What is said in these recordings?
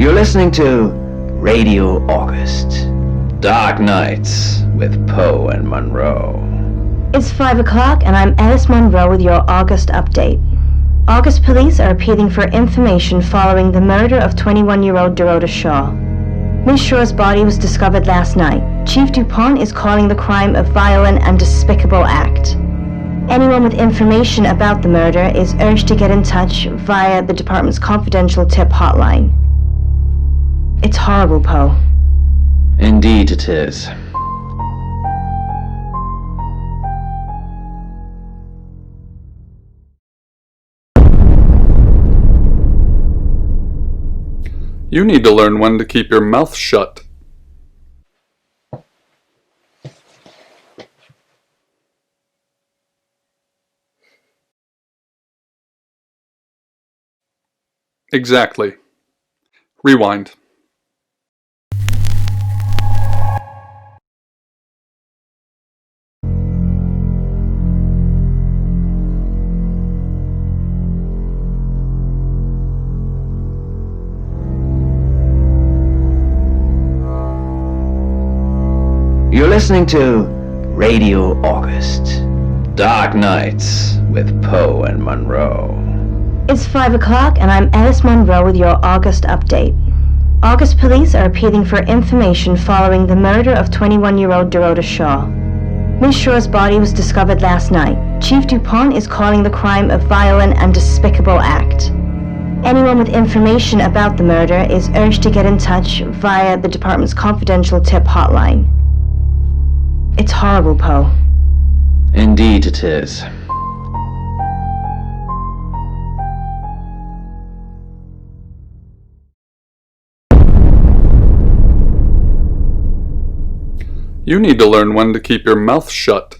You're listening to Radio August. Dark Nights with Poe and Monroe. It's 5 o'clock and I'm Alice Monroe with your August update. August police are appealing for information following the murder of 21-year-old Dorota Shaw. Miss Shaw's body was discovered last night. Chief DuPont is calling the crime a violent and despicable act. Anyone with information about the murder is urged to get in touch via the department's confidential tip hotline. It's horrible, Poe. Indeed it is. You need to learn when to keep your mouth shut. Exactly. Rewind. You're listening to Radio August. Dark Nights with Poe and Monroe. It's 5 o'clock, and I'm Alice Monroe with your August update. August police are appealing for information following the murder of 21-year-old Dorota Shaw. Miss Shaw's body was discovered last night. Chief DuPont is calling the crime a violent and despicable act. Anyone with information about the murder is urged to get in touch via the department's confidential tip hotline. It's horrible, Poe. Indeed it is. You need to learn when to keep your mouth shut.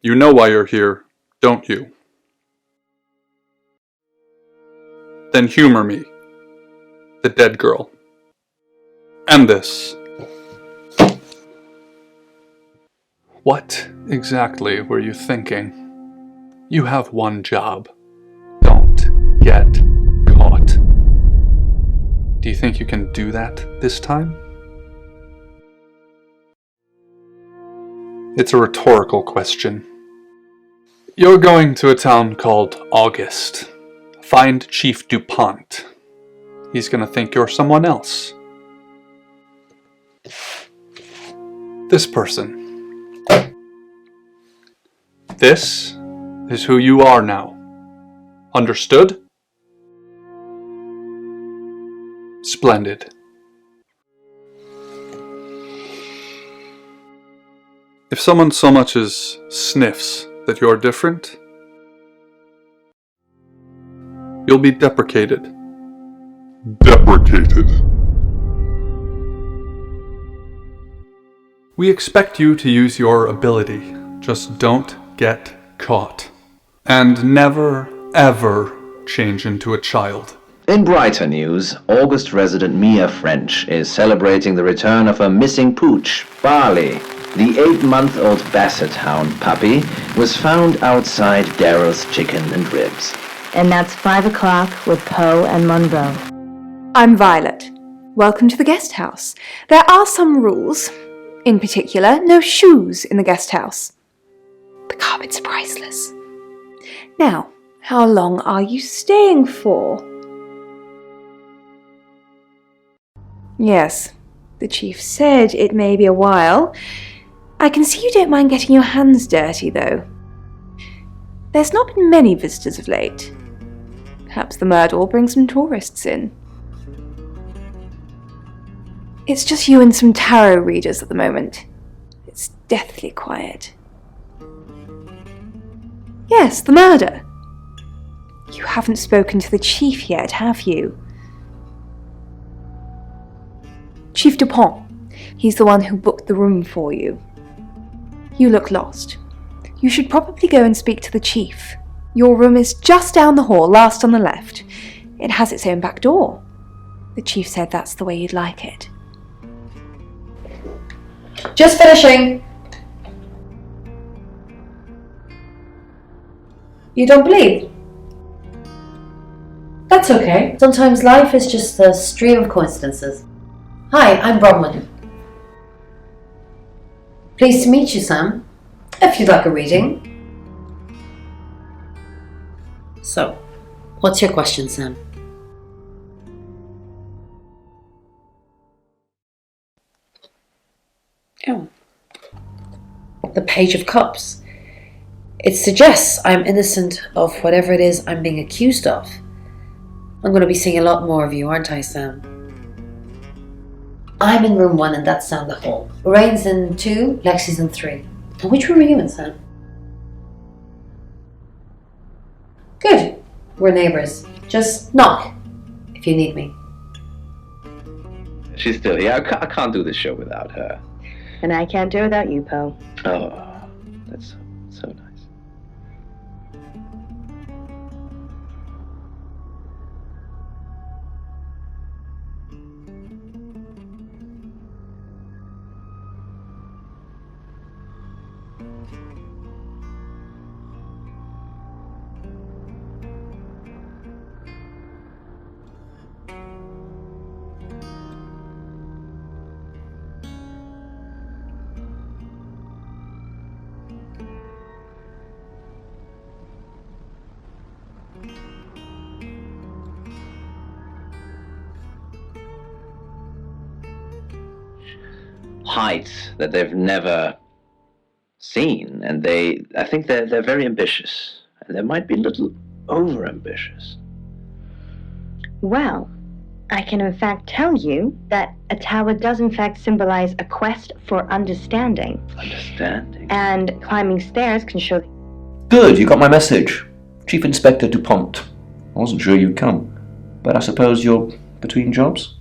You know why you're here, don't you? Then humor me, the dead girl. And this. What exactly were you thinking? You have one job. Don't get caught. Do you think you can do that this time? It's a rhetorical question. You're going to a town called August. Find Chief DuPont. He's gonna think you're someone else. This person. This is who you are now. Understood? Splendid. If someone so much as sniffs that you're different, you'll be deprecated. Deprecated. We expect you to use your ability. Just don't get caught. And never, ever change into a child. In brighter news, August resident Mia French is celebrating the return of her missing pooch, Barley. The 8-month-old Basset Hound puppy was found outside Daryl's Chicken and Ribs. And that's 5 o'clock with Poe and Monroe. I'm Violet. Welcome to the guest house. There are some rules. In particular, no shoes in the guest house. The carpet's priceless. Now, how long are you staying for? Yes, the chief said it may be a while. I can see you don't mind getting your hands dirty, though. There's not been many visitors of late. Perhaps the murder will bring some tourists in. It's just you and some tarot readers at the moment. It's deathly quiet. Yes, the murder. You haven't spoken to the chief yet, have you? Chief DuPont. He's the one who booked the room for you. You look lost. You should probably go and speak to the chief. Your room is just down the hall, last on the left. It has its own back door. The chief said that's the way you'd like it. Just finishing. You don't believe? That's okay. Sometimes life is just a stream of coincidences. Hi, I'm Bronwyn. Pleased to meet you, Sam. If you'd like a reading. So, what's your question, Sam? Oh. The Page of Cups. It suggests I'm innocent of whatever it is I'm being accused of. I'm going to be seeing a lot more of you, aren't I, Sam? I'm in room 1 and that's down the hall. Lorraine's in 2, Lexi's in 3. And which room are you in, Sam? Good. We're neighbours. Just knock if you need me. She's still here. I can't do this show without her. And I can't do it without you, Poe. Oh, that's so nice. Heights that they've never seen, and I think they're very ambitious, and they might be a little over-ambitious. Well, I can in fact tell you that a tower does in fact symbolize a quest for understanding. Understanding? And climbing stairs can show... Good, you got my message. Chief Inspector DuPont. I wasn't sure you'd come, but I suppose you're between jobs?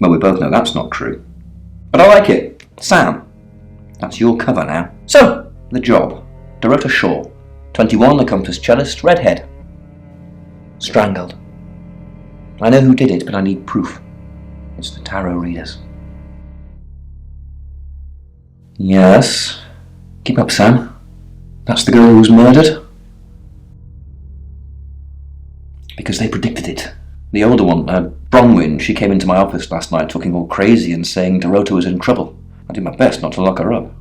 Well, we both know that's not true. But I like it. Sam, that's your cover now. So, the job. Dorota Shaw, 21, accomplished cellist, redhead. Strangled. I know who did it, but I need proof. It's the tarot readers. Yes. Keep up, Sam. That's the girl who was murdered? Because they predicted it. The older one, Bronwyn, she came into my office last night talking all crazy and saying Dorota was in trouble. I did my best not to lock her up.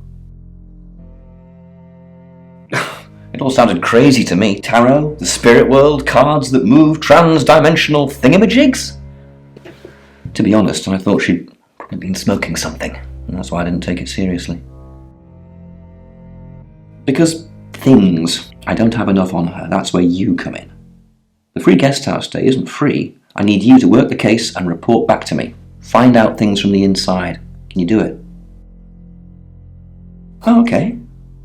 It all sounded crazy to me. Tarot, the spirit world, cards that move, trans-dimensional thingamajigs? To be honest, I thought she'd probably been smoking something, and that's why I didn't take it seriously. Because things, I don't have enough on her, that's where you come in. The free guest house stay isn't free. I need you to work the case and report back to me. Find out things from the inside. Can you do it? Oh, okay.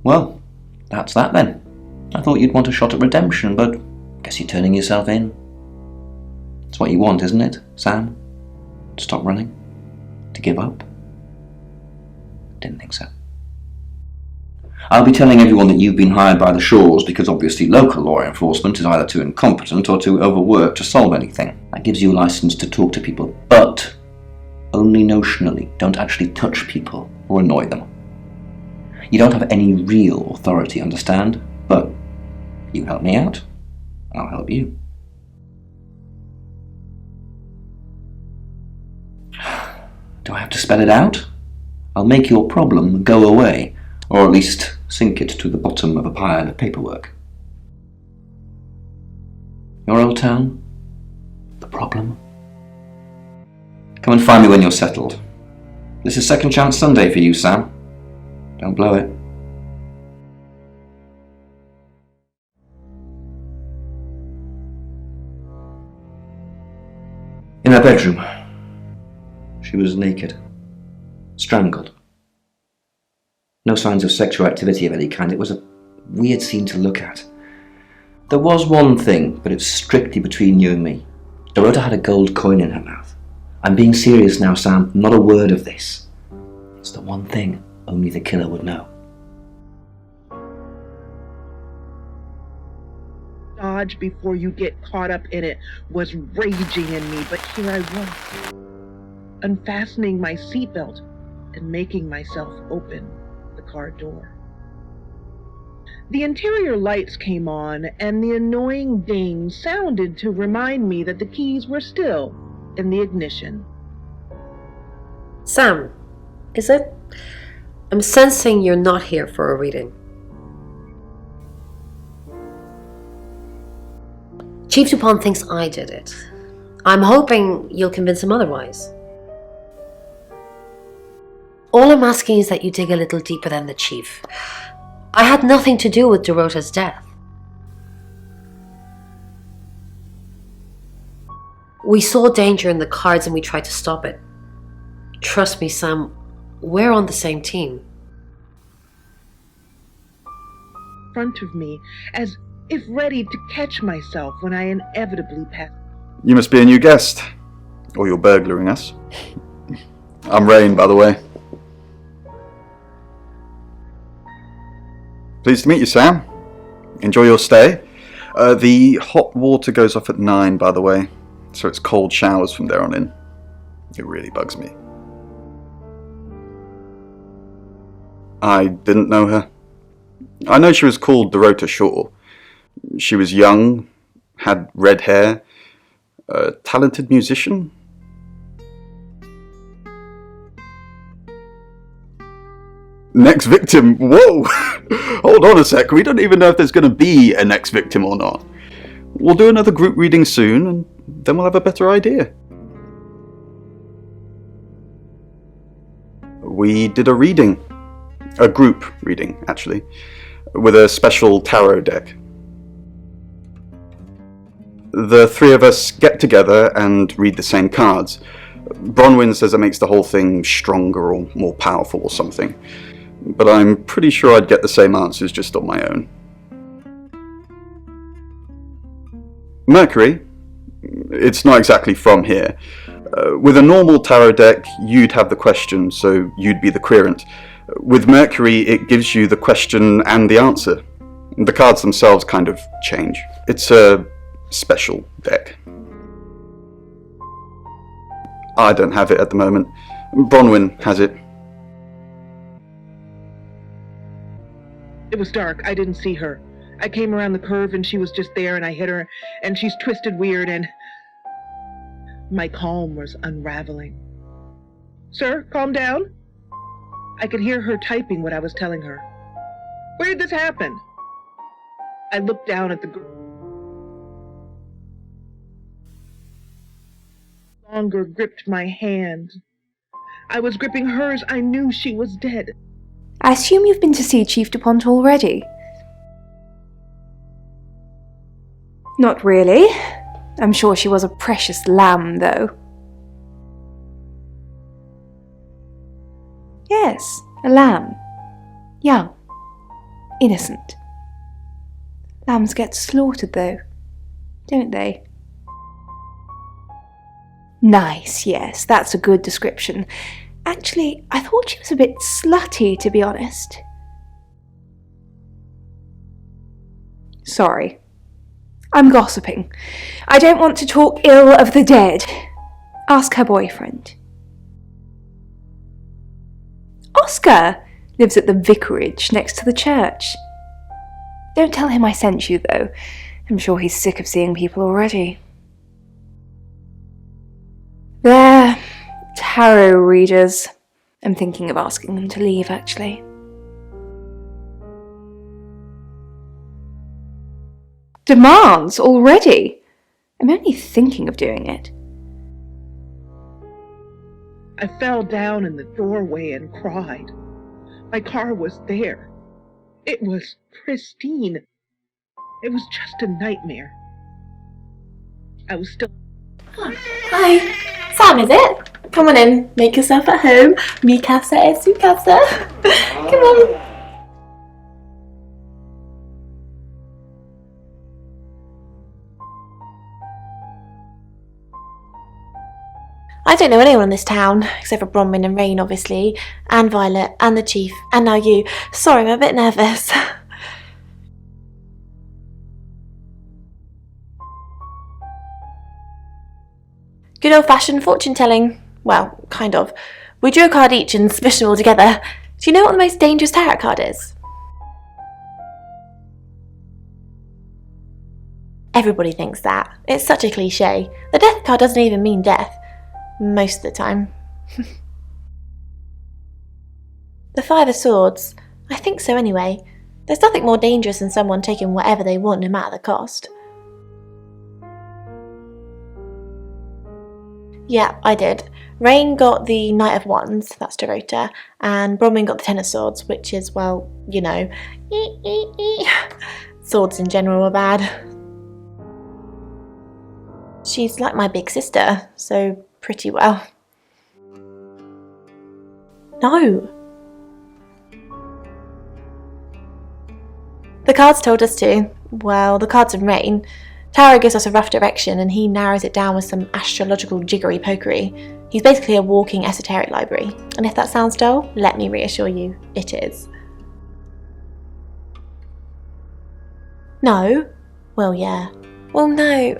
Well, that's that then. I thought you'd want a shot at redemption, but guess you're turning yourself in. It's what you want, isn't it, Sam? To stop running? To give up? Didn't think so. I'll be telling everyone that you've been hired by the Shaws because obviously local law enforcement is either too incompetent or too overworked to solve anything. That gives you a license to talk to people, but only notionally. Don't actually touch people or annoy them. You don't have any real authority, understand? But you help me out, I'll help you. Do I have to spell it out? I'll make your problem go away, or at least sink it to the bottom of a pile of paperwork. Your old town? The problem? Come and find me when you're settled. This is Second Chance Sunday for you, Sam. Don't blow it. In her bedroom, she was naked, strangled. No signs of sexual activity of any kind. It was a weird scene to look at. There was one thing, but it's strictly between you and me. Dorota had a gold coin in her mouth. I'm being serious now, Sam. Not a word of this. It's the one thing only the killer would know. Dodge before you get caught up in it was raging in me, but here I was, unfastening my seatbelt and making myself open the car door. The interior lights came on, and the annoying ding sounded to remind me that the keys were still in the ignition. Sam, is it? I'm sensing you're not here for a reading. Chief DuPont thinks I did it. I'm hoping you'll convince him otherwise. All I'm asking is that you dig a little deeper than the chief. I had nothing to do with Dorota's death. We saw danger in the cards and we tried to stop it. Trust me, Sam, we're on the same team. In front of me, as if ready to catch myself when I inevitably passed. You must be a new guest. Or you're burglaring us. I'm Rain, by the way. Pleased to meet you, Sam. Enjoy your stay. The hot water goes off at 9, by the way, so it's cold showers from there on in. It really bugs me. I didn't know her. I know she was called Dorota Shaw. She was young, had red hair, a talented musician. Next victim? Whoa! Hold on a sec, we don't even know if there's going to be a next victim or not. We'll do another group reading soon, and then we'll have a better idea. We did a reading. A group reading, actually. With a special tarot deck. The three of us get together and read the same cards. Bronwyn says it makes the whole thing stronger or more powerful or something. But I'm pretty sure I'd get the same answers just on my own. Mercury? It's not exactly from here. With a normal tarot deck, you'd have the question, so you'd be the querent. With Mercury, it gives you the question and the answer. The cards themselves kind of change. It's a special deck. I don't have it at the moment. Bronwyn has it. It was dark. I didn't see her. I came around the curve and she was just there and I hit her and she's twisted weird and my calm was unraveling. Sir, calm down. I could hear her typing what I was telling her. Where did this happen? I looked down at the longer gripped my hand. I was gripping hers. I knew she was dead. I assume you've been to see Chief DuPont already? Not really. I'm sure she was a precious lamb, though. Yes, a lamb. Young. Innocent. Lambs get slaughtered, though, don't they? Nice, yes, that's a good description. Actually, I thought she was a bit slutty, to be honest. Sorry. I'm gossiping. I don't want to talk ill of the dead. Ask her boyfriend. Oscar lives at the vicarage next to the church. Don't tell him I sent you, though. I'm sure he's sick of seeing people already. They're tarot readers. I'm thinking of asking them to leave, actually. Demands already? I'm only thinking of doing it. I fell down in the doorway and cried. My car was there. It was pristine. It was just a nightmare. I was still... Hi, Sam, is it? Come on in, make yourself at home. Mi casa es su casa. Come on. I don't know anyone in this town, except for Bronwyn and Rain, obviously, and Violet, and the Chief, and now you. Sorry, I'm a bit nervous. Good old-fashioned fortune-telling. Well, kind of. We drew a card each and smushed them all together. Do you know what the most dangerous tarot card is? Everybody thinks that. It's such a cliche. The death card doesn't even mean death. Most of the time. The Five of Swords. I think so anyway. There's nothing more dangerous than someone taking whatever they want no matter the cost. Yeah, I did. Rain got the Knight of Wands, that's Dorota, and Bronwyn got the Ten of Swords, which is, well, you know, swords in general are bad. She's like my big sister, so pretty well. No. The cards told us to. Well, the cards and Rain. Tara gives us a rough direction and he narrows it down with some astrological jiggery-pokery. He's basically a walking esoteric library. And if that sounds dull, let me reassure you, it is. No? Well, yeah. Well, no.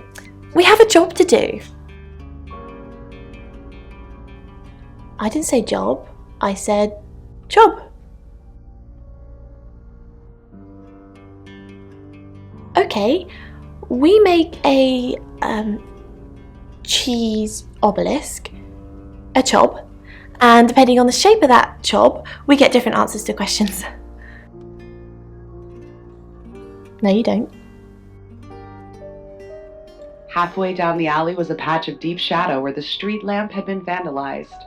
We have a job to do. I didn't say job. I said job. Okay. We make a cheese obelisk, a chob, and depending on the shape of that chob, we get different answers to questions. No, you don't. Halfway down the alley was a patch of deep shadow where the street lamp had been vandalized.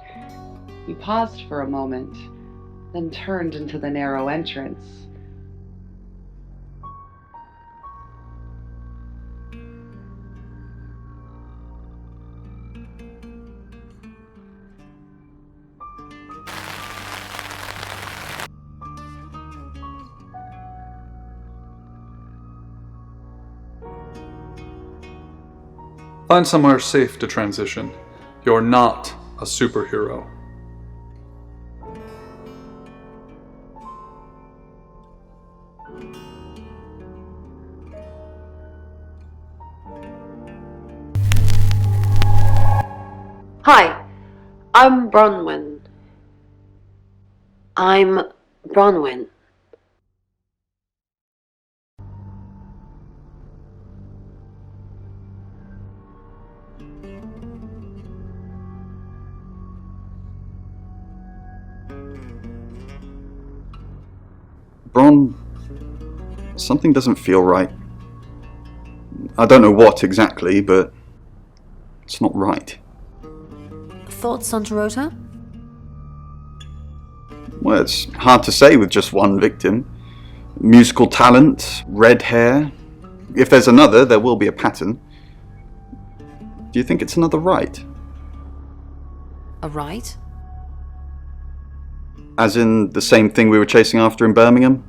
We paused for a moment, then turned into the narrow entrance. Find somewhere safe to transition. You're not a superhero. Hi, I'm Bronwyn. Bron, something doesn't feel right. I don't know what exactly, but it's not right. Thoughts on Dorota? Well, it's hard to say with just one victim. Musical talent, red hair. If there's another, there will be a pattern. Do you think it's another right? A right? As in the same thing we were chasing after in Birmingham?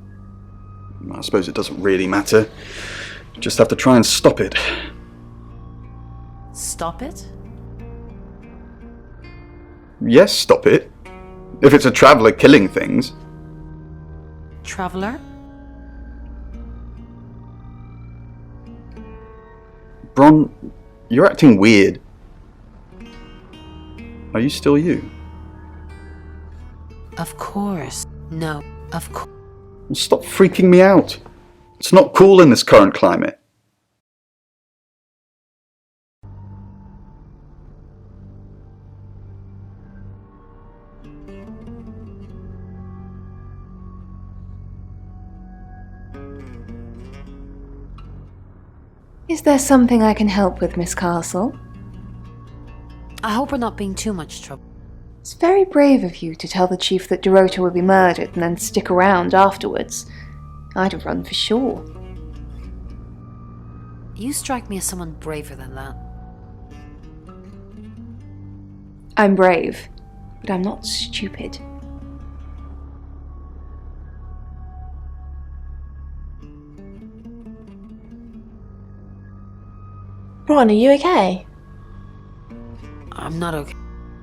I suppose it doesn't really matter. Just have to try and stop it. Stop it? Yes, stop it. If it's a traveller killing things. Traveller? Bron, you're acting weird. Are you still you? Of course. No, of course. Well, stop freaking me out. It's not cool in this current climate. Is there something I can help with, Miss Castle? I hope we're not being too much trouble. It's very brave of you to tell the chief that Dorota will be murdered and then stick around afterwards. I'd have run for sure. You strike me as someone braver than that. I'm brave, but I'm not stupid. Ron, are you okay? I'm not okay.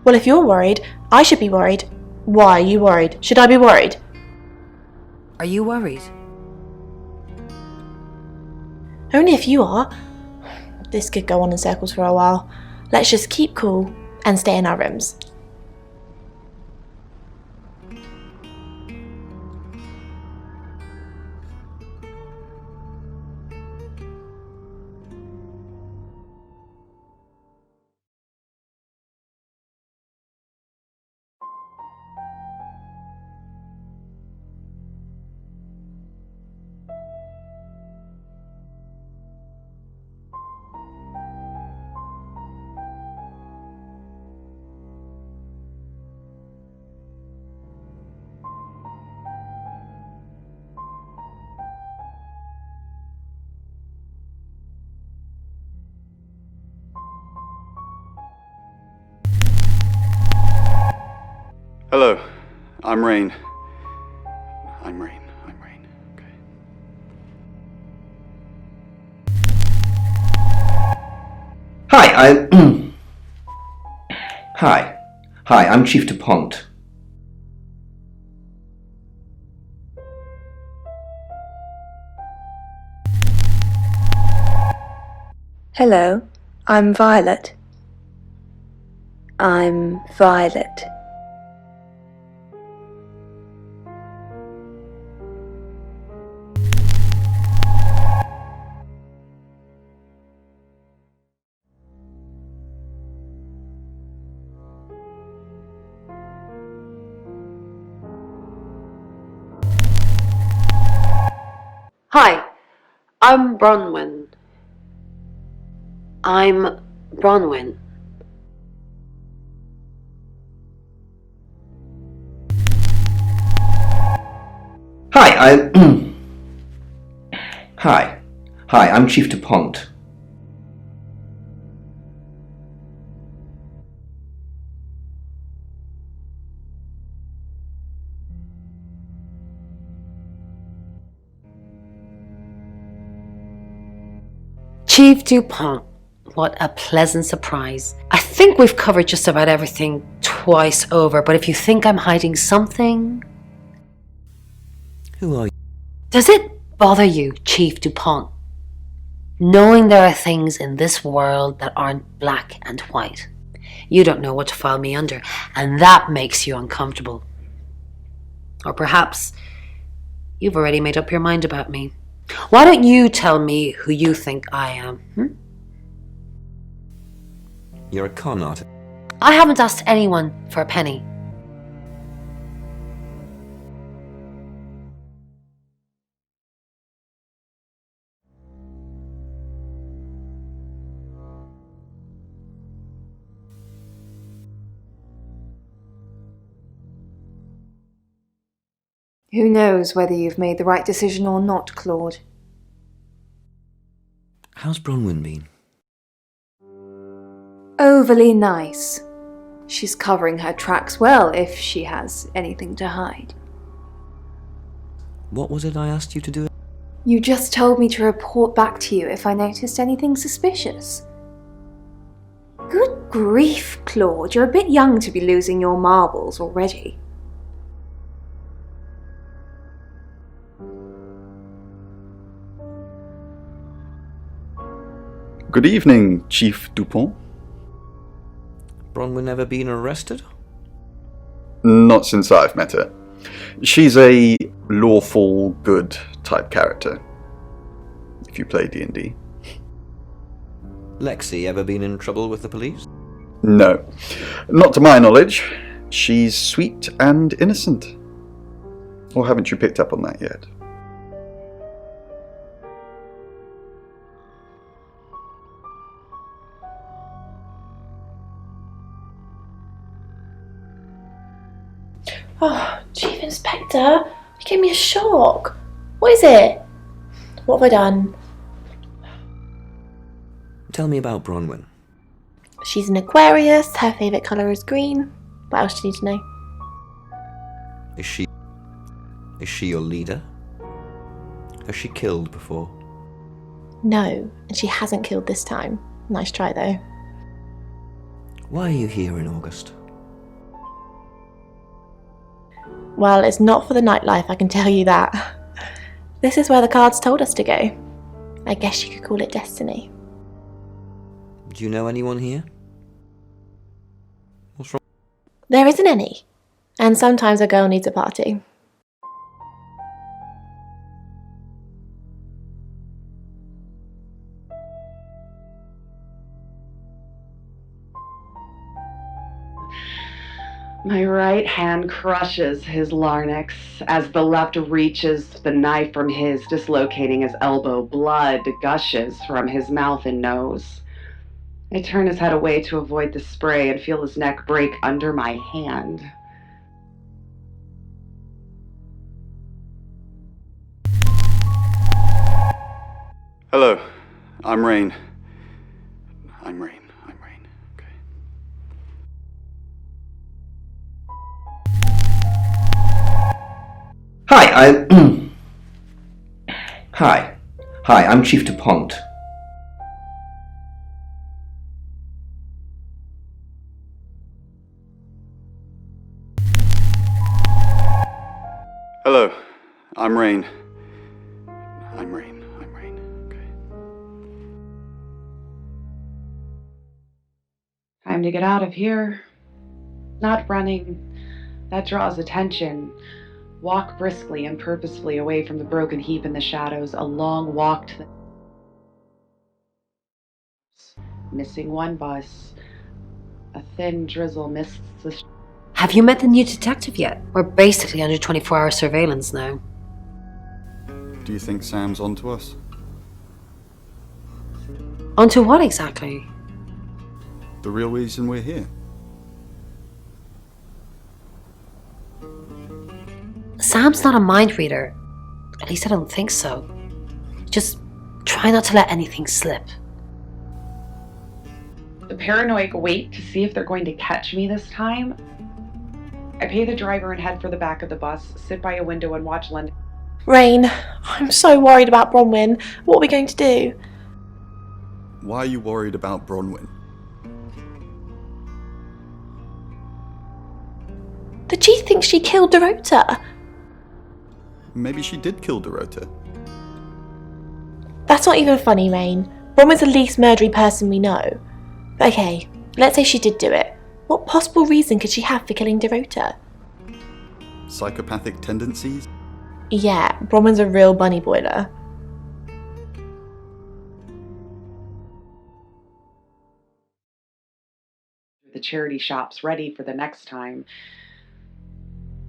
Well, if you're worried, I should be worried. Why are you worried? Should I be worried? Are you worried? Only if you are. This could go on in circles for a while. Let's just keep cool and stay in our rooms. Hello, I'm Rain. I'm Rain. Okay. Hi, I'm Chief DuPont. Hello, I'm Violet. I'm Violet. Hi, I'm Bronwyn. I'm Bronwyn. Hi, I'm Chief DuPont. Chief DuPont. What a pleasant surprise. I think we've covered just about everything twice over, but if you think I'm hiding something... Who are you? Does it bother you, Chief DuPont, knowing there are things in this world that aren't black and white? You don't know what to file me under, and that makes you uncomfortable. Or perhaps you've already made up your mind about me. Why don't you tell me who you think I am? You're a con artist. I haven't asked anyone for a penny. Who knows whether you've made the right decision or not, Claude? How's Bronwyn been? Overly nice. She's covering her tracks well if she has anything to hide. What was it I asked you to do? You just told me to report back to you if I noticed anything suspicious. Good grief, Claude, you're a bit young to be losing your marbles already. Good evening, Chief DuPont. Bronwyn ever been arrested? Not since I've met her. She's a lawful good type character, if you play D&D. Lexi ever been in trouble with the police? No, not to my knowledge. She's sweet and innocent. Or haven't you picked up on that yet? Oh, Chief Inspector, you gave me a shock. What is it? What have I done? Tell me about Bronwyn. She's an Aquarius, her favourite colour is green. What else do you need to know? Is she your leader? Has she killed before? No, and she hasn't killed this time. Nice try though. Why are you here in August? Well, it's not for the nightlife, I can tell you that. This is where the cards told us to go. I guess you could call it destiny. Do you know anyone here? What's wrong? There isn't any. And sometimes a girl needs a party. My right hand crushes his larynx as the left reaches the knife from his, dislocating his elbow. Blood gushes from his mouth and nose. I turn his head away to avoid the spray and feel his neck break under my hand. Hello, I'm Rain. I'm Rain. Okay. Hi, I'm Chief DuPont. I'm Rain. I'm Rain. Okay. Time to get out of here. Not running. That draws attention. Walk briskly and purposefully away from the broken heap in the shadows. A long walk to the... Missing one bus. A thin drizzle mists the... Have you met the new detective yet? We're basically under 24-hour surveillance now. Do you think Sam's onto us? Onto what exactly? The real reason we're here. Sam's not a mind reader. At least I don't think so. Just try not to let anything slip. The paranoid wait to see if they're going to catch me this time. I pay the driver and head for the back of the bus, sit by a window and watch London. Rain, I'm so worried about Bronwyn. What are we going to do? Why are you worried about Bronwyn? The chief thinks she killed Dorota. Maybe she did kill Dorota. That's not even funny, Rain. Bronwyn's the least murdery person we know. Okay, let's say she did do it. What possible reason could she have for killing Dorota? Psychopathic tendencies? Yeah, Bronwyn's a real bunny boiler. The charity shops ready for the next time.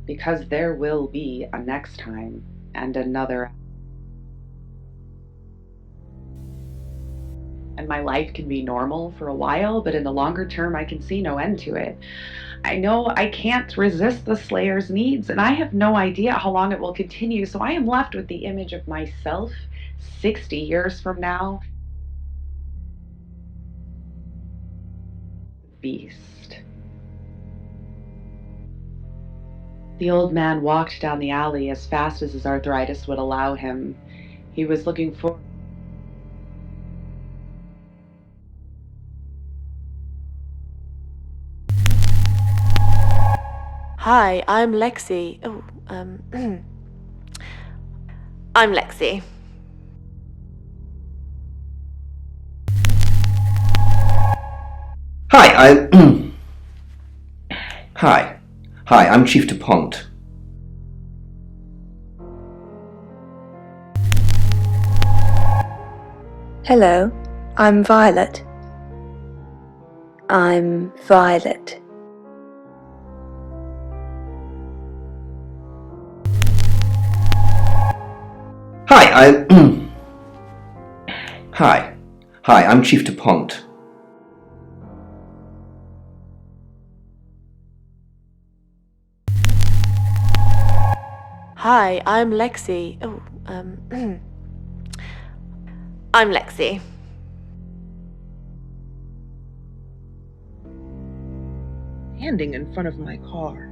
Because there will be a next time and another. And my life can be normal for a while, but in the longer term, I can see no end to it. I know I can't resist the Slayer's needs, and I have no idea how long it will continue, so I am left with the image of myself 60 years from now. Beast. The old man walked down the alley as fast as his arthritis would allow him. He was looking for... Hi, I'm Lexi. I'm Lexi. Hi, Hi, I'm Chief DuPont. Hello, I'm Violet. I'm Violet. Hi, I'm Chief DuPont. Hi, I'm Lexi. I'm Lexi. Standing in front of my car.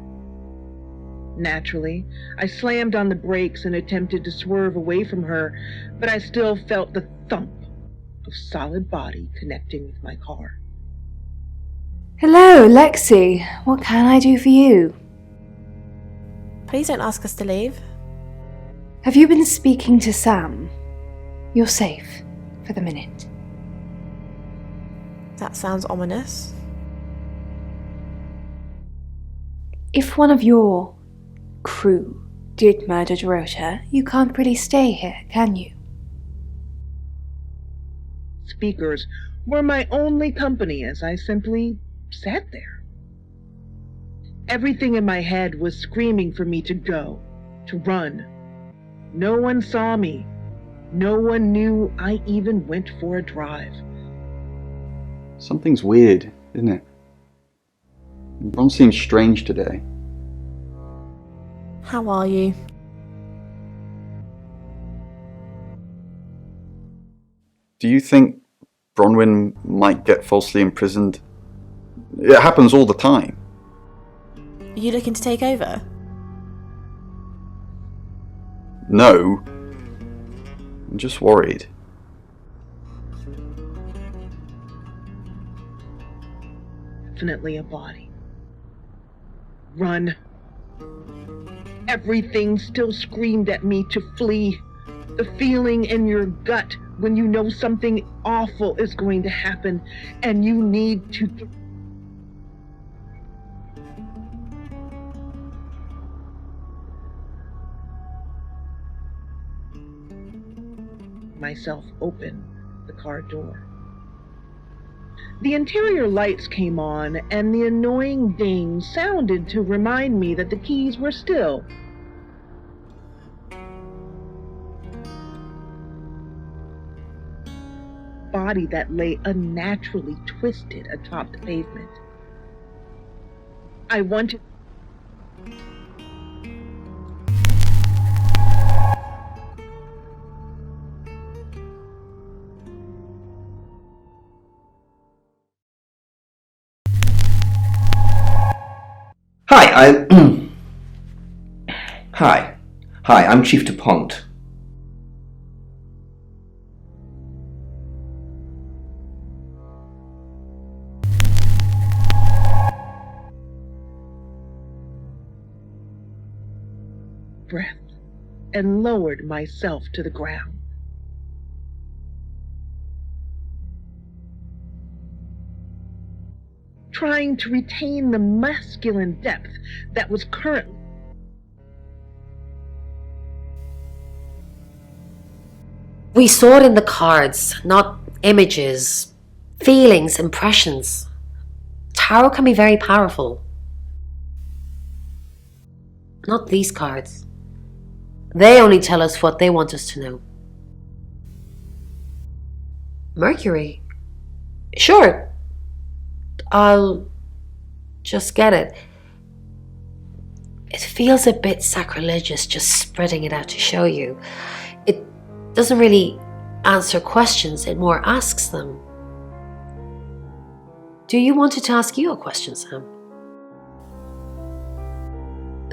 Naturally, I slammed on the brakes and attempted to swerve away from her, but I still felt the thump of solid body connecting with my car. Hello, Lexi. What can I do for you? Please don't ask us to leave. Have you been speaking to Sam? You're safe for the minute. That sounds ominous. If one of your crew did murder Dorota, you can't really stay here, can you? Speakers were my only company as I simply sat there. Everything in my head was screaming for me to go, to run. No one saw me. No one knew I even went for a drive. Something's weird, isn't it? Ron seems strange today. How are you? Do you think Bronwyn might get falsely imprisoned? It happens all the time. Are you looking to take over? No. I'm just worried. Definitely a body. Run. Everything still screamed at me to flee. The feeling in your gut when you know something awful is going to happen and you need to myself open the car door. The interior lights came on and the annoying ding sounded to remind me that the keys were still. Body that lay unnaturally twisted atop the pavement. I wanted Hi, Hi. Hi, I'm Chief DuPont. breath and lowered myself to the ground. Trying to retain the masculine depth that was currently We saw it in the cards, not images, feelings, impressions. Tarot can be very powerful. Not these cards. They only tell us what they want us to know. Mercury? Sure. I'll just get it. It feels a bit sacrilegious just spreading it out to show you. It doesn't really answer questions, it more asks them. Do you want it to ask you a question, Sam?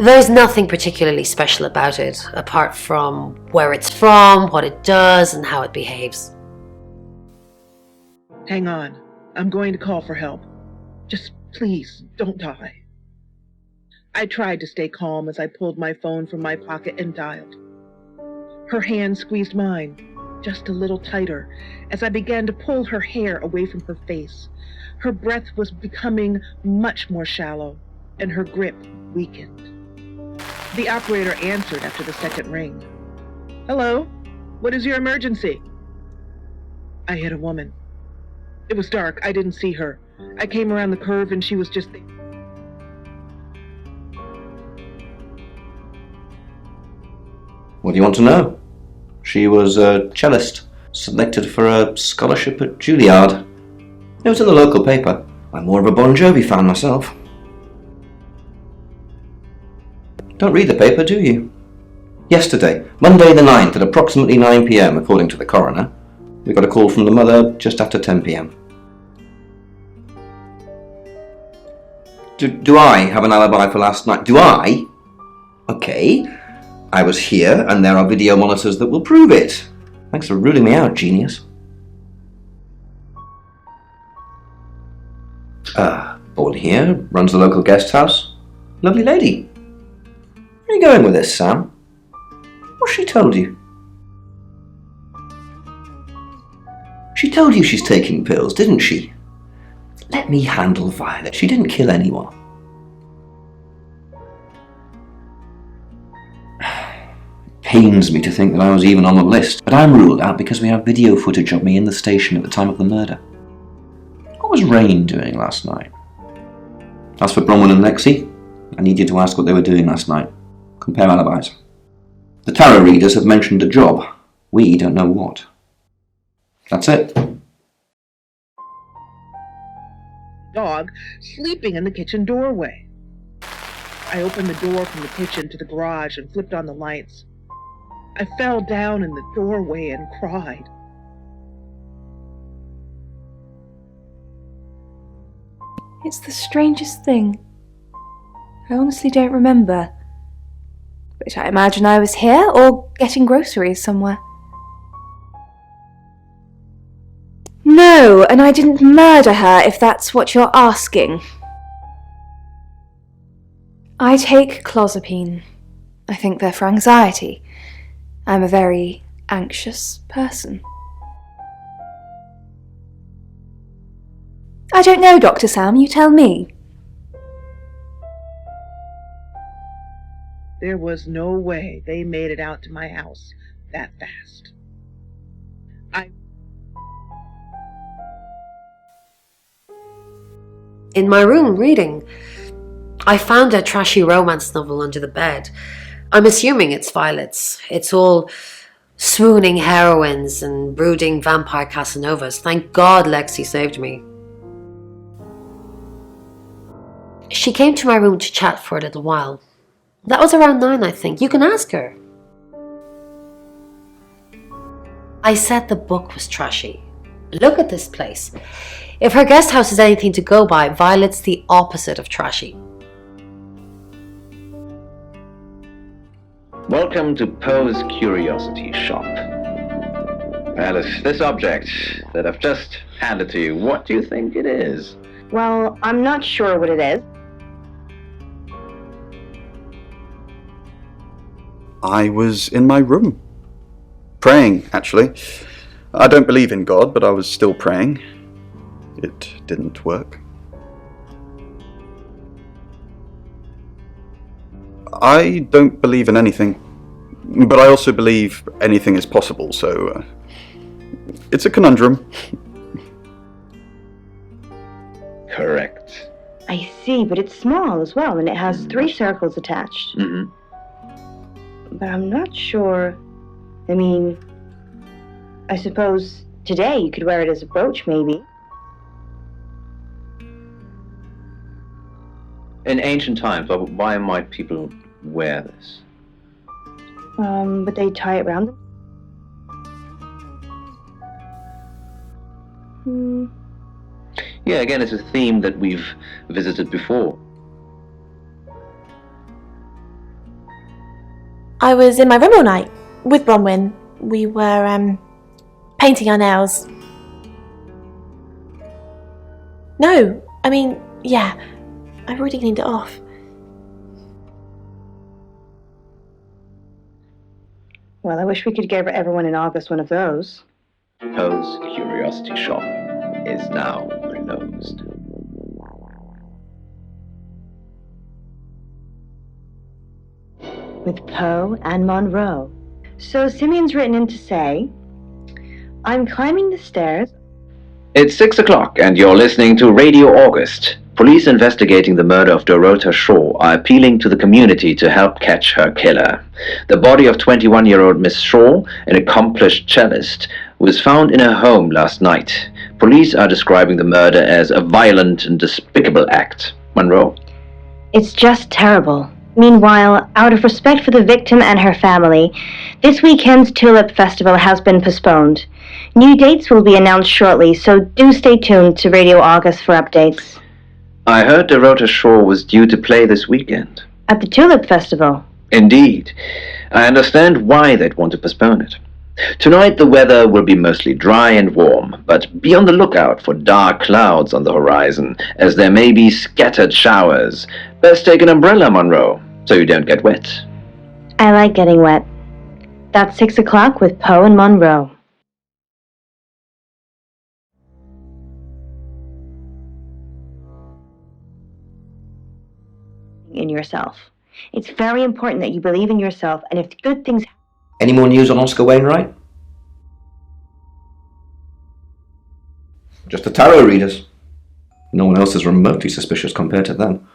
There's nothing particularly special about it, apart from where it's from, what it does, and how it behaves. hang on. I'm going to call for help. Just please don't die. I tried to stay calm as I pulled my phone from my pocket and dialed. Her hand squeezed mine, just a little tighter, as I began to pull her hair away from her face. Her breath was becoming much more shallow, and her grip weakened. The operator answered after the second ring. Hello? What is your emergency? I hit a woman. It was dark. I didn't see her. I came around the curve and she was just there. What do you want to know? She was a cellist, selected for a scholarship at Juilliard. It was in the local paper. I'm more of a Bon Jovi fan myself. Don't read the paper, do you? Yesterday, Monday the 9th at approximately 9 p.m, according to the coroner, we got a call from the mother just after 10 p.m. Do I have an alibi for last night? Do I? Okay. I was here, and there are video monitors that will prove it. Thanks for ruling me out, genius. Born here, runs the local guest house. Lovely lady. Where are you going with this, Sam? What's she told you? She told you she's taking pills, didn't she? Let me handle Violet. She didn't kill anyone. It pains me to think that I was even on the list, but I'm ruled out because we have video footage of me in the station at the time of the murder. What was Rain doing last night? As for Bronwyn and Lexi, I need you to ask what they were doing last night. Compare alibis. The tarot readers have mentioned a job. We don't know what. That's it. Dog sleeping in the kitchen doorway. I opened the door from the kitchen to the garage and flipped on the lights. I fell down in the doorway and cried. It's the strangest thing. I honestly don't remember. But I imagine I was here or getting groceries somewhere. No, and I didn't murder her, if that's what you're asking. I take clozapine. I think they're for anxiety. I'm a very anxious person. I don't know, Dr. Sam, you tell me. There was no way they made it out to my house that fast. In my room, reading. I found a trashy romance novel under the bed. I'm assuming it's Violet's. It's all swooning heroines and brooding vampire Casanovas. Thank God Lexi saved me. She came to my room to chat for a little while. That was around 9, I think. You can ask her. I said the book was trashy. Look at this place. If her guest house is anything to go by, Violet's the opposite of trashy. Welcome to Poe's Curiosity Shop. Alice, this object that I've just handed to you, what do you think it is? Well, I'm not sure what it is. I was in my room. Praying, actually. I don't believe in God, but I was still praying. It didn't work. I don't believe in anything, but I also believe anything is possible, so it's a conundrum. Correct. I see, but it's small as well, and it has 3 circles attached. Mm-hmm. But I'm not sure. I mean, I suppose today you could wear it as a brooch, maybe. In ancient times, why might people wear this? But they tie it around them. Yeah, again, it's a theme that we've visited before. I was in my room all night with Bronwyn. We were painting our nails. No, I mean, yeah, I've already cleaned it off. Well, I wish we could give everyone in August one of those. Poe's Curiosity Shop is now closed. With Poe and Monroe. So Simeon's written in to say, I'm climbing the stairs. It's 6 o'clock and you're listening to Radio August. Police investigating the murder of Dorota Shaw are appealing to the community to help catch her killer. The body of 21-year-old Miss Shaw, an accomplished cellist, was found in her home last night. Police are describing the murder as a violent and despicable act. Monroe? It's just terrible. Meanwhile, out of respect for the victim and her family, this weekend's Tulip Festival has been postponed. New dates will be announced shortly, so do stay tuned to Radio August for updates. I heard Dorota Shaw was due to play this weekend. At the Tulip Festival? Indeed. I understand why they'd want to postpone it. Tonight the weather will be mostly dry and warm, but be on the lookout for dark clouds on the horizon, as there may be scattered showers. Best take an umbrella, Monroe, so you don't get wet. I like getting wet. That's 6 o'clock with Poe and Monroe. In yourself. It's very important that you believe in yourself, and if good things... Any more news on Oscar Wainwright? Just the tarot readers. No one else is remotely suspicious compared to them.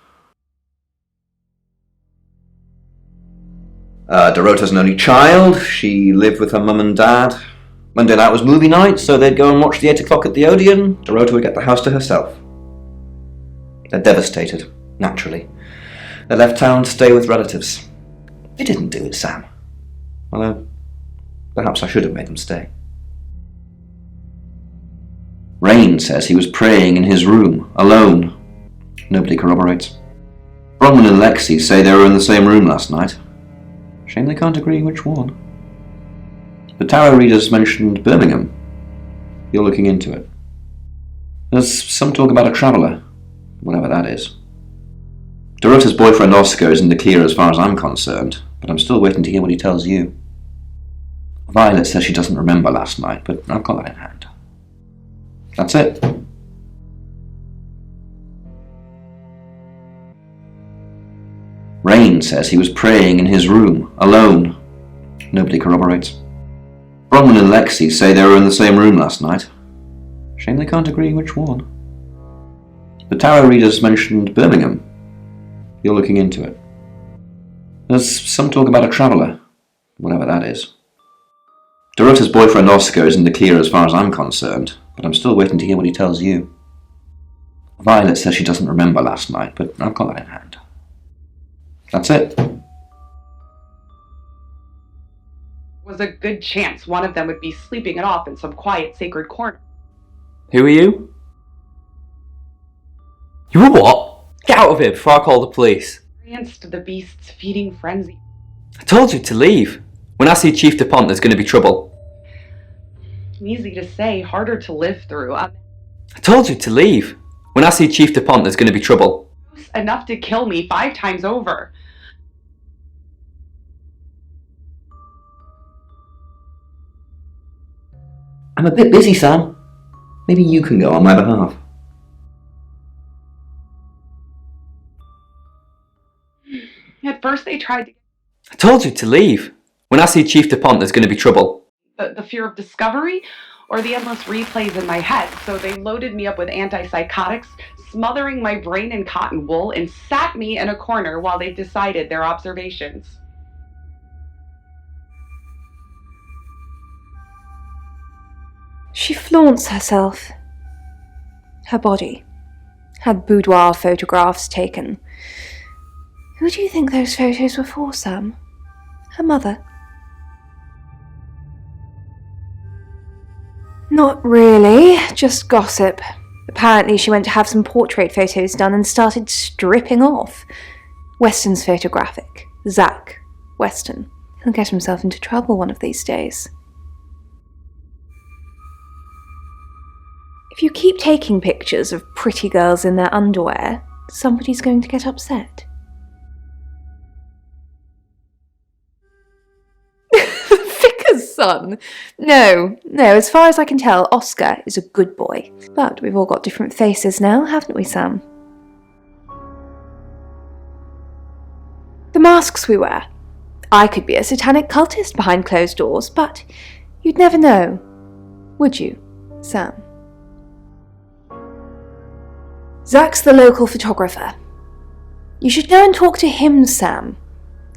Dorota's an only child. She lived with her mum and dad. Monday night was movie night, so they'd go and watch the 8 o'clock at the Odeon. Dorota would get the house to herself. They're devastated, naturally. They left town to stay with relatives. They didn't do it, Sam. Although, perhaps I should have made them stay. Rain says he was praying in his room, alone. Nobody corroborates. Bronwyn and Lexi say they were in the same room last night. Shame they can't agree which one. The tarot readers mentioned Birmingham. You're looking into it. There's some talk about a traveller, whatever that is. Dorota's boyfriend Oscar is in the clear as far as I'm concerned, but I'm still waiting to hear what he tells you. Violet says she doesn't remember last night, but I've got that in hand. That's it. Rain says he was praying in his room, alone. Nobody corroborates. Bronwyn and Lexi say they were in the same room last night. Shame they can't agree which one. The tarot readers mentioned Birmingham. You're looking into it. There's some talk about a traveller, whatever that is. Dorota's boyfriend Oscar is in the clear as far as I'm concerned, but I'm still waiting to hear what he tells you. Violet says she doesn't remember last night, but I've got that in hand. That's it. Was a good chance one of them would be sleeping it off in some quiet, sacred corner. Who are you? You were what? Get out of here before I call the police. Experienced the beast's feeding frenzy. I told you to leave. When I see Chief DuPont, there's going to be trouble. Easy to say, harder to live through. I told you to leave. When I see Chief DuPont, there's going to be trouble. Enough to kill me 5 times over. I'm a bit busy, Sam. Maybe you can go on my behalf. At first they tried to... I told you to leave. When I see Chief DuPont, there's going to be trouble. The fear of discovery or the endless replays in my head. So they loaded me up with antipsychotics, smothering my brain in cotton wool, and sat me in a corner while they decided their observations. She flaunts herself. Her body. Had boudoir photographs taken. Who do you think those photos were for, Sam? Her mother? Not really, just gossip. Apparently she went to have some portrait photos done and started stripping off. Weston's photographic. Zach Weston. He'll get himself into trouble one of these days. If you keep taking pictures of pretty girls in their underwear, somebody's going to get upset. Vicar's son? No, as far as I can tell, Oscar is a good boy. But we've all got different faces now, haven't we, Sam? The masks we wear. I could be a satanic cultist behind closed doors, but you'd never know. Would you, Sam? Zach's the local photographer. You should go and talk to him, Sam.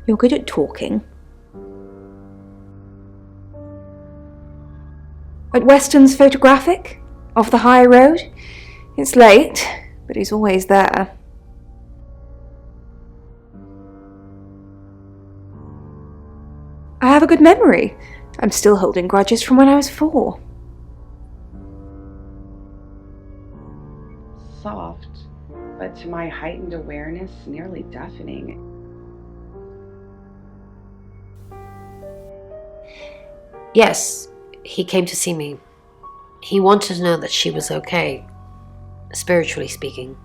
You're good at talking. At Weston's photographic, off the high road. It's late, but he's always there. I have a good memory. I'm still holding grudges from when I was 4. Soft, but to my heightened awareness, nearly deafening. Yes, he came to see me. He wanted to know that she was okay, spiritually speaking.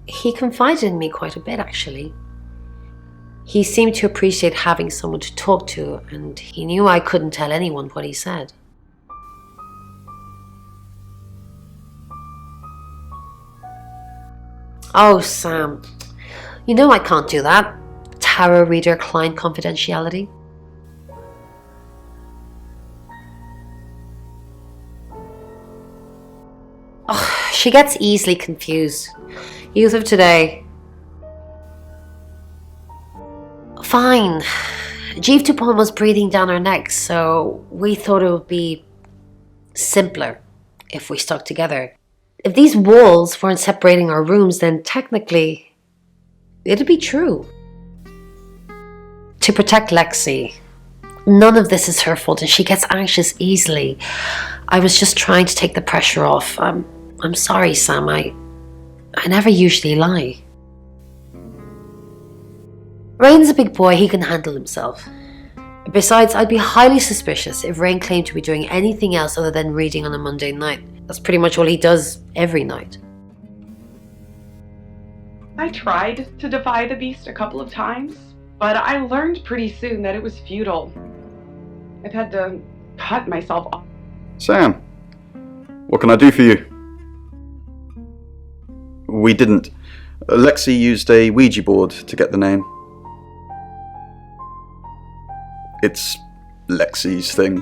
He confided in me quite a bit, actually. He seemed to appreciate having someone to talk to, and he knew I couldn't tell anyone what he said. Oh, Sam, you know I can't do that. Tarot reader client confidentiality. Oh, she gets easily confused. Youth of today. Fine. Chief DuPont was breathing down her neck, so we thought it would be simpler if we stuck together. If these walls weren't separating our rooms, then technically it'd be true. To protect Lexi. None of this is her fault and she gets anxious easily. I was just trying to take the pressure off. I'm sorry, Sam. I never usually lie. Rain's a big boy, he can handle himself. Besides, I'd be highly suspicious if Rain claimed to be doing anything else other than reading on a Monday night. That's pretty much all he does every night. I tried to defy the beast a couple of times, but I learned pretty soon that it was futile. I've had to cut myself off. Sam, what can I do for you? We didn't. Lexi used a Ouija board to get the name. It's Lexi's thing.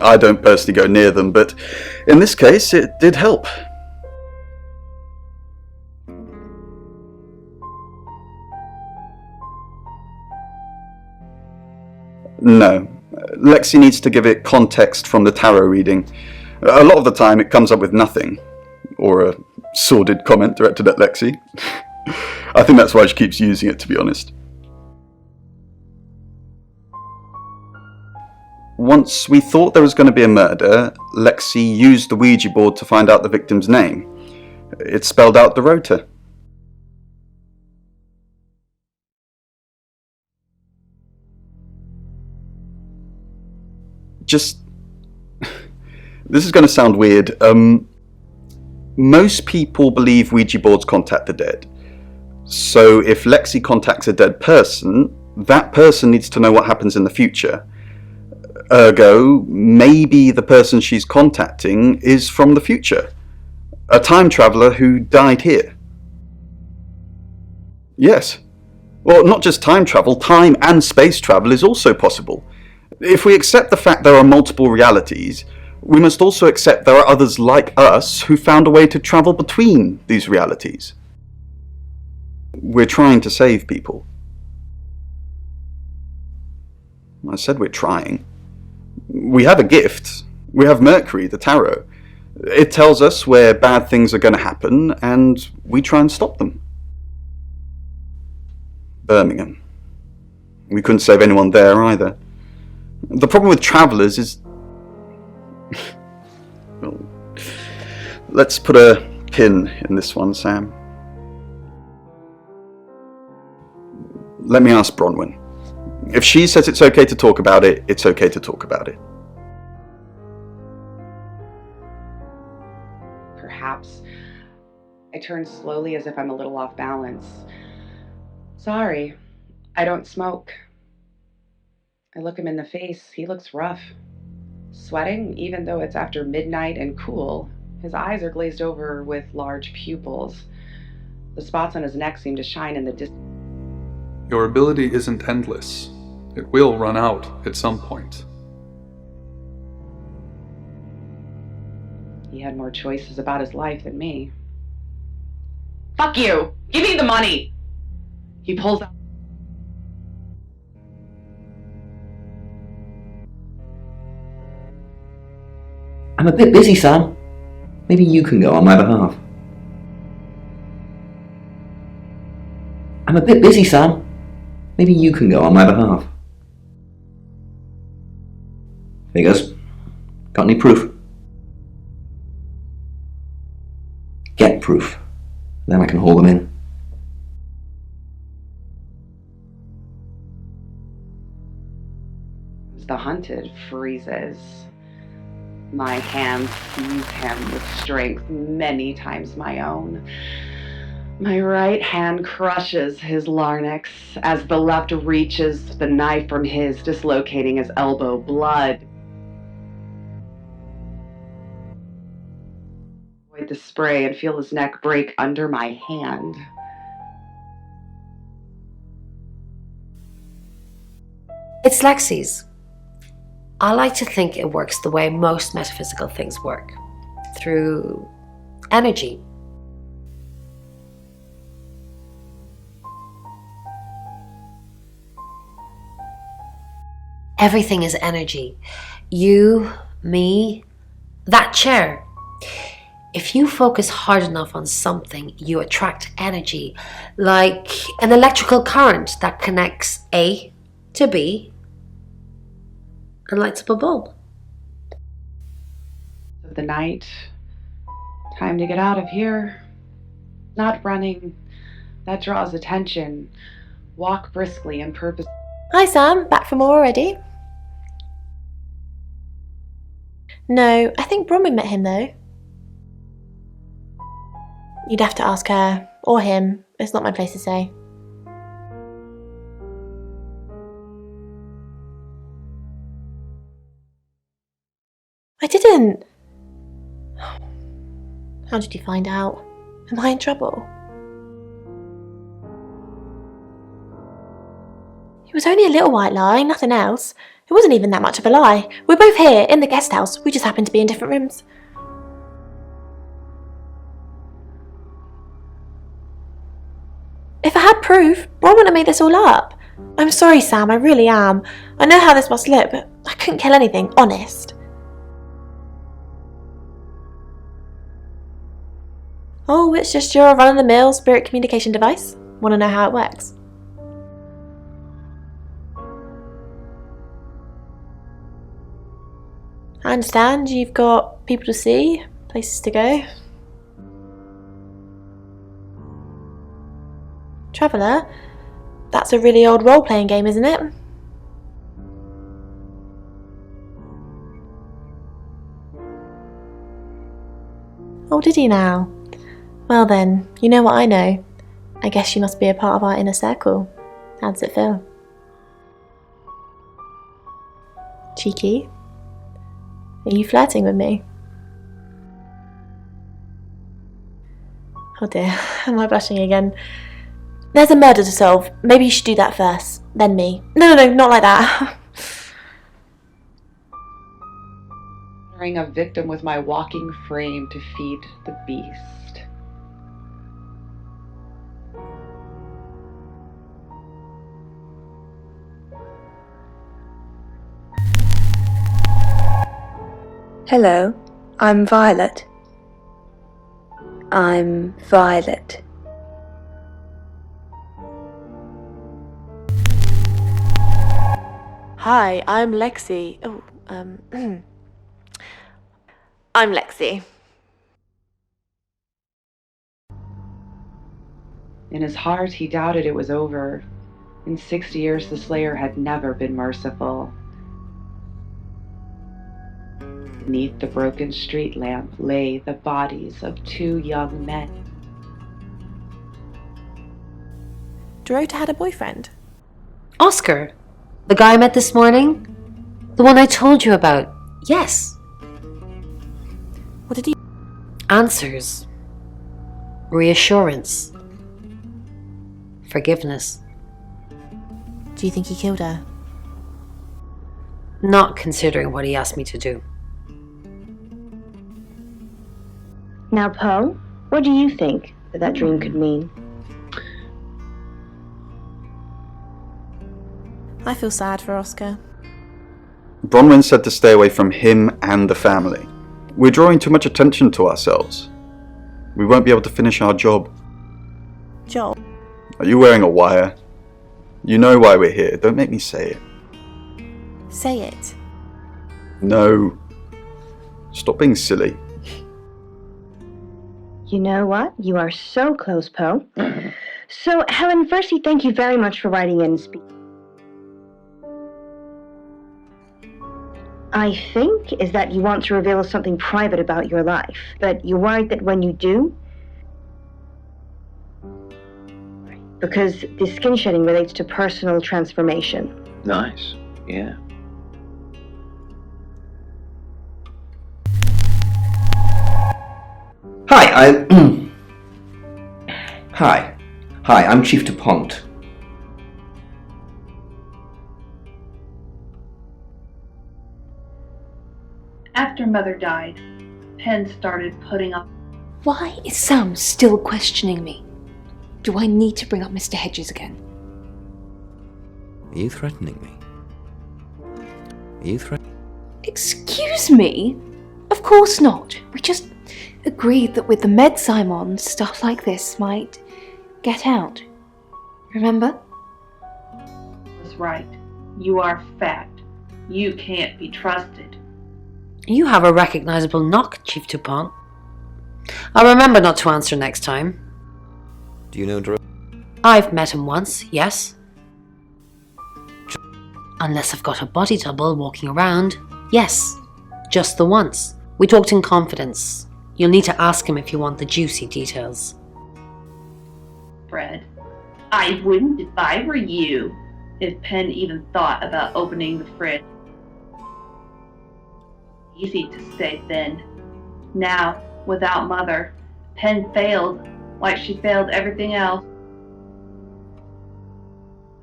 I don't personally go near them, but in this case, it did help. No. Lexi needs to give it context from the tarot reading. A lot of the time it comes up with nothing. Or a sordid comment directed at Lexi. I think that's why she keeps using it, to be honest. Once we thought there was going to be a murder, Lexi used the Ouija board to find out the victim's name. It spelled out the rota. Just... This is going to sound weird. Most people believe Ouija boards contact the dead. So if Lexi contacts a dead person, that person needs to know what happens in the future. Ergo, maybe the person she's contacting is from the future. A time traveller who died here. Yes. Well, not just time travel, time and space travel is also possible. If we accept the fact there are multiple realities, we must also accept there are others like us who found a way to travel between these realities. We're trying to save people. I said we're trying. We have a gift. We have Mercury, the tarot. It tells us where bad things are going to happen, and we try and stop them. Birmingham. We couldn't save anyone there either. The problem with travellers is... Well, let's put a pin in this one, Sam. Let me ask Bronwyn. If she says it's okay to talk about it, it's okay to talk about it. Perhaps. I turn slowly as if I'm a little off balance. Sorry, I don't smoke. I look him in the face. He looks rough. Sweating, even though it's after midnight and cool. His eyes are glazed over with large pupils. The spots on his neck seem to shine in the distance. Your ability isn't endless. It will run out at some point. He had more choices about his life than me. Fuck you! Give me the money! He pulls out. I'm a bit busy, Sam. Maybe you can go on my behalf. I'm a bit busy, Sam. Maybe you can go on my behalf. Figures. Got any proof? Get proof. Then I can haul them in. The hunted freezes. My hands seize him with strength many times my own. My right hand crushes his larynx as the left reaches the knife from his, dislocating his elbow. Blood. Avoid the spray and feel his neck break under my hand. It's Lexi's. I like to think it works the way most metaphysical things work, through energy. Everything is energy. You, me, that chair. If you focus hard enough on something, you attract energy, like an electrical current that connects A to B and lights up a bulb. Of the night, time to get out of here. Not running, that draws attention. Walk briskly and purpose. Hi Sam, back for more already? No, I think Bronwyn met him though. You'd have to ask her, or him, It's not my place to say. I didn't. How did you find out? Am I in trouble? It was only a little white lie, nothing else. It wasn't even that much of a lie. We're both here, in the guest house. We just happened to be in different rooms. If I had proof, Bron wouldn't have made this all up. I'm sorry, Sam, I really am. I know how this must look, but I couldn't kill anything, honest. Oh, it's just your run-of-the-mill spirit communication device? Want to know how it works? I understand you've got people to see, places to go. Traveller? That's a really old role-playing game, isn't it? Oh, did you now? Well then, you know what I know. I guess you must be a part of our inner circle. How does it feel? Cheeky? Are you flirting with me? Oh dear, am I blushing again? There's a murder to solve. Maybe you should do that first, then me. No, not like that. Murdering a victim with my walking frame to feed the beast. Hello, I'm Violet. I'm Violet. Hi, I'm Lexi. Oh, I'm Lexi. In his heart, he doubted it was over. In 6 years, the Slayer had never been merciful. Beneath the broken street lamp lay the bodies of 2 young men. Dorota had a boyfriend. Oscar, the guy I met this morning? The one I told you about? Yes. What did he... Answers. Reassurance. Forgiveness. Do you think he killed her? Not considering what he asked me to do. Now, Poe, what do you think that dream could mean? I feel sad for Oscar. Bronwyn said to stay away from him and the family. We're drawing too much attention to ourselves. We won't be able to finish our job. Joel? Are you wearing a wire? You know why we're here. Don't make me say it. Say it. No. Stop being silly. You know what? You are so close, Poe. So, Helen, firstly, thank you very much for writing in and speaking. I think is that you want to reveal something private about your life, but you're worried that when you do, because the skin shedding relates to personal transformation. Nice. Yeah. Hi, Hi, I'm Chief DuPont. After Mother died, Penn started putting up. Why is Sam still questioning me? Do I need to bring up Mr. Hedges again? Are you threatening me? Are you threatening? Excuse me? Of course not. We just agreed that with the meds I'm on, stuff like this might get out. Remember? Was right. You are fat. You can't be trusted. You have a recognizable knock, Chief DuPont. I'll remember not to answer next time. Do you know Drew? I've met him once, yes. Unless I've got a body double walking around, yes. Just the once. We talked in confidence. You'll need to ask him if you want the juicy details. Fred. I wouldn't if I were you. If Penn even thought about opening the fridge. Easy to stay thin. Now, without Mother, Penn failed like she failed everything else.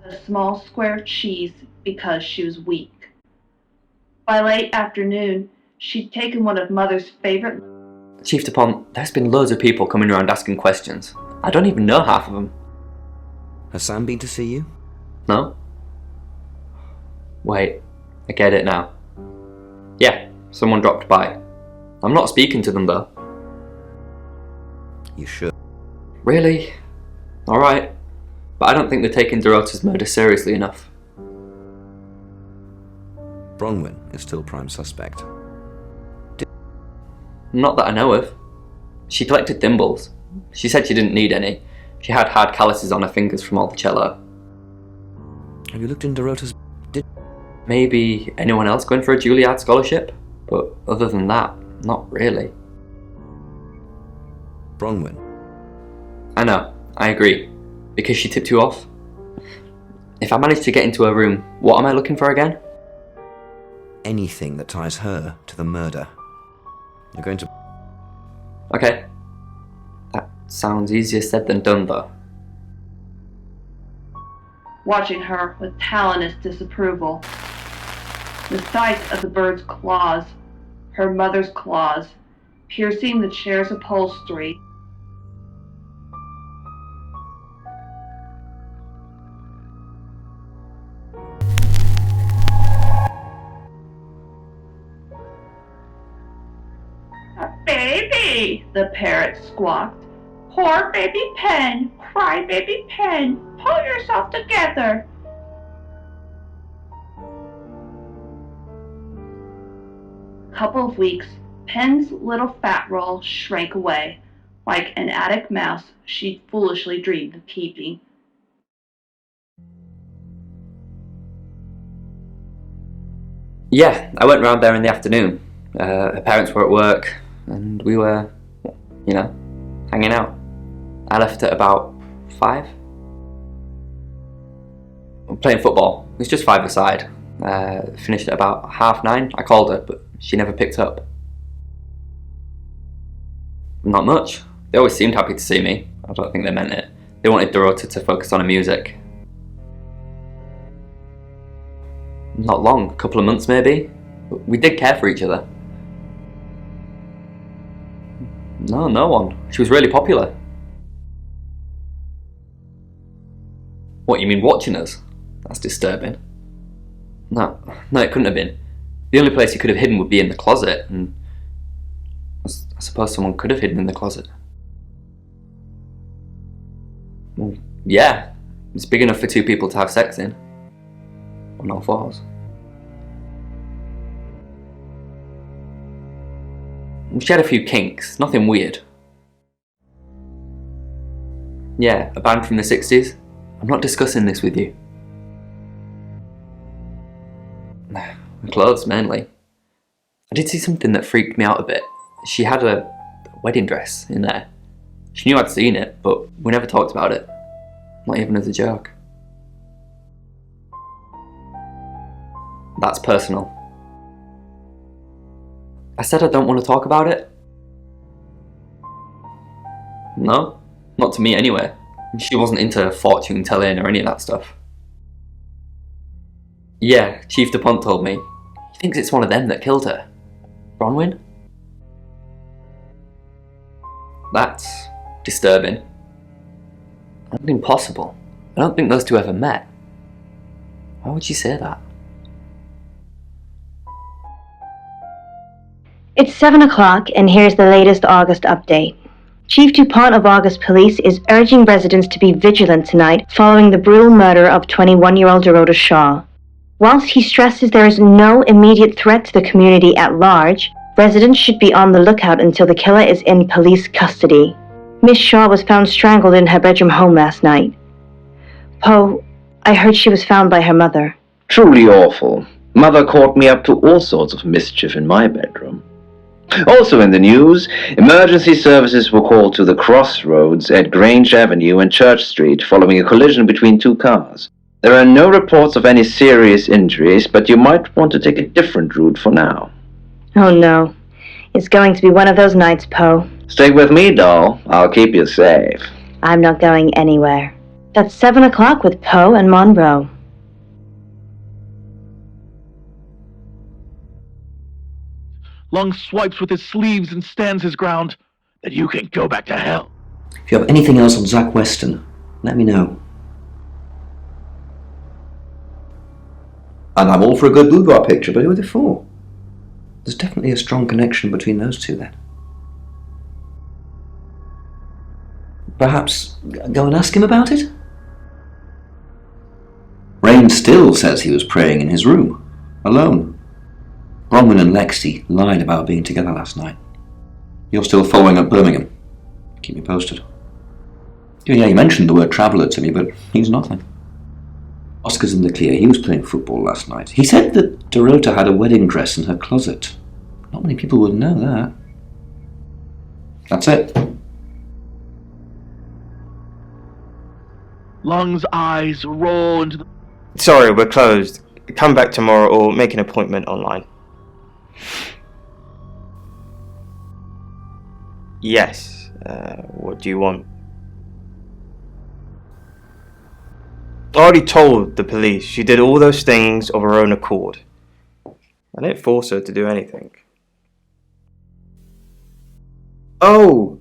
A small square of cheese because she was weak. By late afternoon, she'd taken one of Mother's favorite... Chief DuPont, there's been loads of people coming around asking questions. I don't even know half of them. Has Sam been to see you? No? Wait, I get it now. Yeah, someone dropped by. I'm not speaking to them though. You should. Really? Alright. But I don't think they're taking Dorota's murder seriously enough. Bronwyn is still prime suspect. Not that I know of. She collected thimbles. She said she didn't need any. She had hard calluses on her fingers from all the cello. Have you looked in Dorota's... Maybe anyone else going for a Juilliard scholarship? But other than that, not really. Bronwyn. I know, I agree. Because she tipped you off. If I manage to get into her room, what am I looking for again? Anything that ties her to the murder. You're going to... Okay. That sounds easier said than done though. Watching her with talonous disapproval. The sight of the bird's claws, her mother's claws, piercing the chair's upholstery. Baby, the parrot squawked. Poor baby Penn, cry baby Penn, pull yourself together. A couple of weeks, Penn's little fat roll shrank away, like an attic mouse she'd foolishly dreamed of keeping. Yeah, I went round there in the afternoon. Her parents were at work, and we were, hanging out. I left at about 5. Playing football. It was just 5-a-side. Finished at about 9:30. I called her, but she never picked up. Not much. They always seemed happy to see me. I don't think they meant it. They wanted Dorota to focus on her music. Not long, a couple of months maybe. But we did care for each other. No one. She was really popular. What, you mean watching us? That's disturbing. No, it couldn't have been. The only place he could have hidden would be in the closet, and I suppose someone could have hidden in the closet. Well, yeah, it's big enough for 2 people to have sex in. On all 4s. She had a few kinks, nothing weird. Yeah, a band from the 60s. I'm not discussing this with you. Clothes, mainly. I did see something that freaked me out a bit. She had a wedding dress in there. She knew I'd seen it, but we never talked about it. Not even as a joke. That's personal. I said I don't want to talk about it. No, not to me anyway. She wasn't into fortune telling or any of that stuff. Yeah, Chief DuPont told me. He thinks it's one of them that killed her. Bronwyn? That's disturbing. And impossible. I don't think those 2 ever met. Why would she say that? It's 7 o'clock, and here's the latest August update. Chief DuPont of August Police is urging residents to be vigilant tonight following the brutal murder of 21-year-old Dorota Shaw. Whilst he stresses there is no immediate threat to the community at large, residents should be on the lookout until the killer is in police custody. Miss Shaw was found strangled in her bedroom home last night. Poe, I heard she was found by her mother. Truly awful. Mother caught me up to all sorts of mischief in my bedroom. Also in the news, emergency services were called to the crossroads at Grange Avenue and Church Street following a collision between two cars. There are no reports of any serious injuries, but you might want to take a different route for now. Oh no. It's going to be one of those nights, Poe. Stick with me, doll. I'll keep you safe. I'm not going anywhere. That's 7 o'clock with Poe and Monroe. Lung swipes with his sleeves and stands his ground. Then you can go back to hell. If you have anything else on Zach Weston, let me know. And I'm all for a good boudoir picture, but who are they for? There's definitely a strong connection between those two then. Perhaps go and ask him about it? Rain still says he was praying in his room, alone. Bronwyn and Lexi lied about being together last night. You're still following up Birmingham. Keep me posted. Yeah, he mentioned the word traveller to me, but he's nothing. Oscar's in the clear. He was playing football last night. He said that Dorota had a wedding dress in her closet. Not many people would know that. That's it. Lung's eyes roll into the... Sorry, we're closed. Come back tomorrow or make an appointment online. Yes. What do you want? I already told the police she did all those things of her own accord. I didn't force her to do anything. Oh!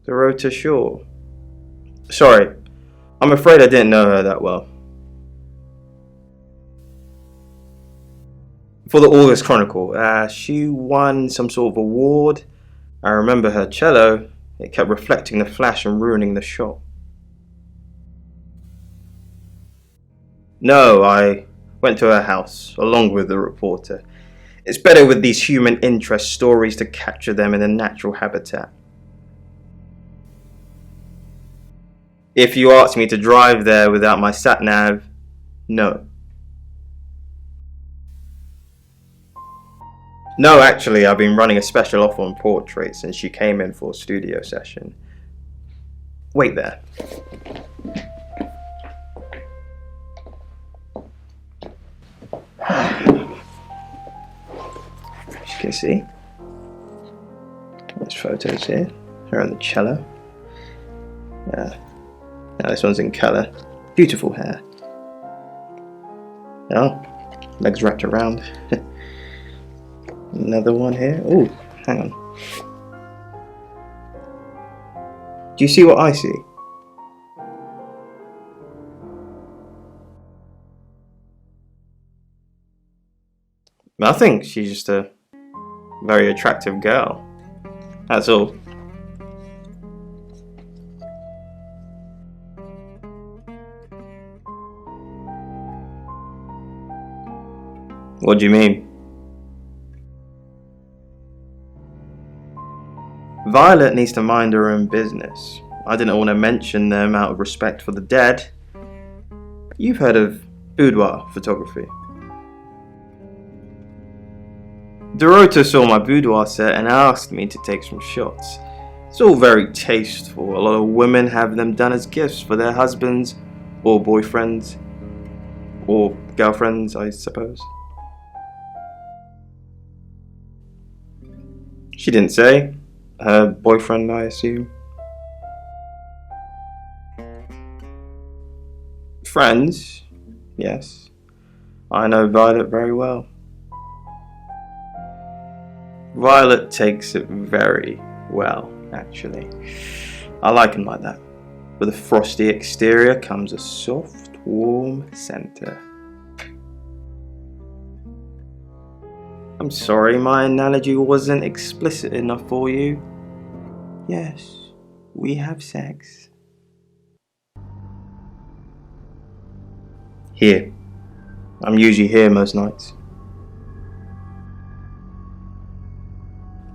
Dorota Shaw. Sorry, I'm afraid I didn't know her that well. For the August Chronicle, she won some sort of award. I remember her cello. It kept reflecting the flash and ruining the shot. No, I went to her house, along with the reporter. It's better with these human interest stories to capture them in a natural habitat. If you ask me to drive there without my sat-nav, no. No, actually, I've been running a special offer on portraits since she came in for a studio session. Wait there. As you can see, there's photos here. Her on the cello. Now this one's in colour. Beautiful hair. Oh, legs wrapped around. Another one here. Oh, hang on. Do you see what I see? I think she's just a very attractive girl. That's all. What do you mean? Violet needs to mind her own business. I didn't want to mention them out of respect for the dead. You've heard of boudoir photography. Dorota saw my boudoir set and asked me to take some shots. It's all very tasteful. A lot of women have them done as gifts for their husbands or boyfriends or girlfriends, I suppose. She didn't say. Her boyfriend, I assume. Friends, yes. I know Violet very well. Violet takes it very well, actually. I like him like that. With a frosty exterior comes a soft, warm center. I'm sorry my analogy wasn't explicit enough for you. Yes, we have sex. Here. I'm usually here most nights.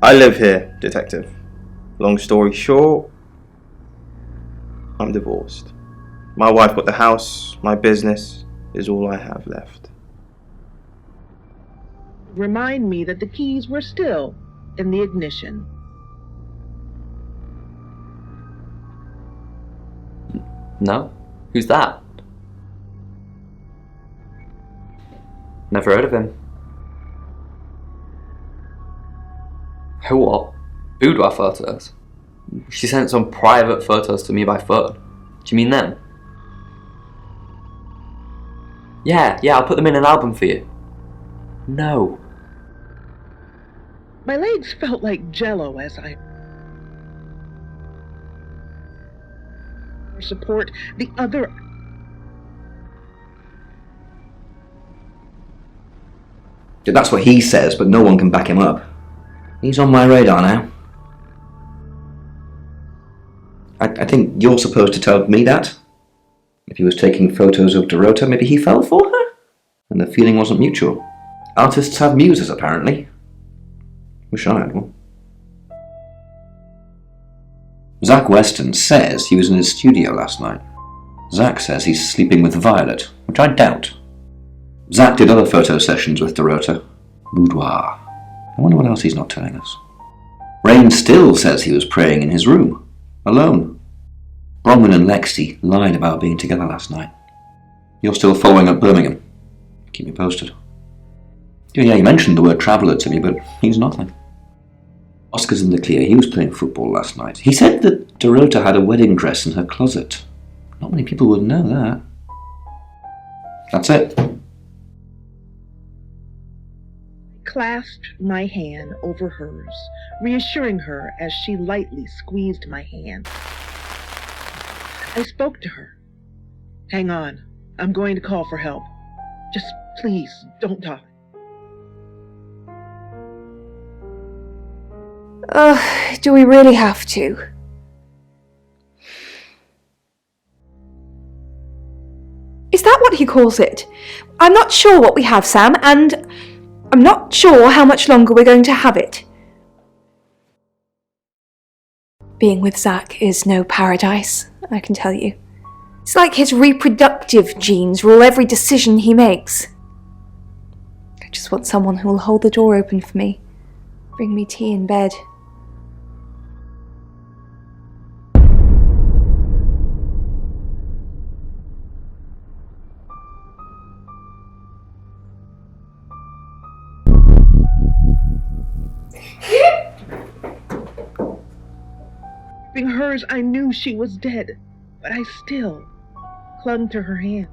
I live here, detective. Long story short, I'm divorced. My wife bought the house, my business is all I have left. Remind me that the keys were still in the ignition. No? Who's that? Never heard of him. Who what? Boudoir photos? She sent some private photos to me by phone. Do you mean them? Yeah, I'll put them in an album for you. No. My legs felt like jello as I support the other. That's what he says, but no one can back him up. He's on my radar now. I think you're supposed to tell me that. If he was taking photos of Dorota, maybe he fell for her? And the feeling wasn't mutual. Artists have muses, apparently. Wish I had one. Zach Weston says he was in his studio last night. Zach says he's sleeping with Violet, which I doubt. Zach did other photo sessions with Dorota. Boudoir. I wonder what else he's not telling us. Rain still says he was praying in his room, alone. Bronwyn and Lexi lied about being together last night. You're still following up Birmingham. Keep me posted. Yeah, you mentioned the word traveller to me, but he's nothing. Oscar's in the clear. He was playing football last night. He said that Dorota had a wedding dress in her closet. Not many people would know that. That's it. Clasped my hand over hers, reassuring her as she lightly squeezed my hand. I spoke to her. Hang on, I'm going to call for help. Just please, don't die. Do we really have to? Is that what he calls it? I'm not sure what we have, Sam, and I'm not sure how much longer we're going to have it. Being with Zach is no paradise, I can tell you. It's like his reproductive genes rule every decision he makes. I just want someone who will hold the door open for me, bring me tea in bed. Hers, I knew she was dead, but I still clung to her hand.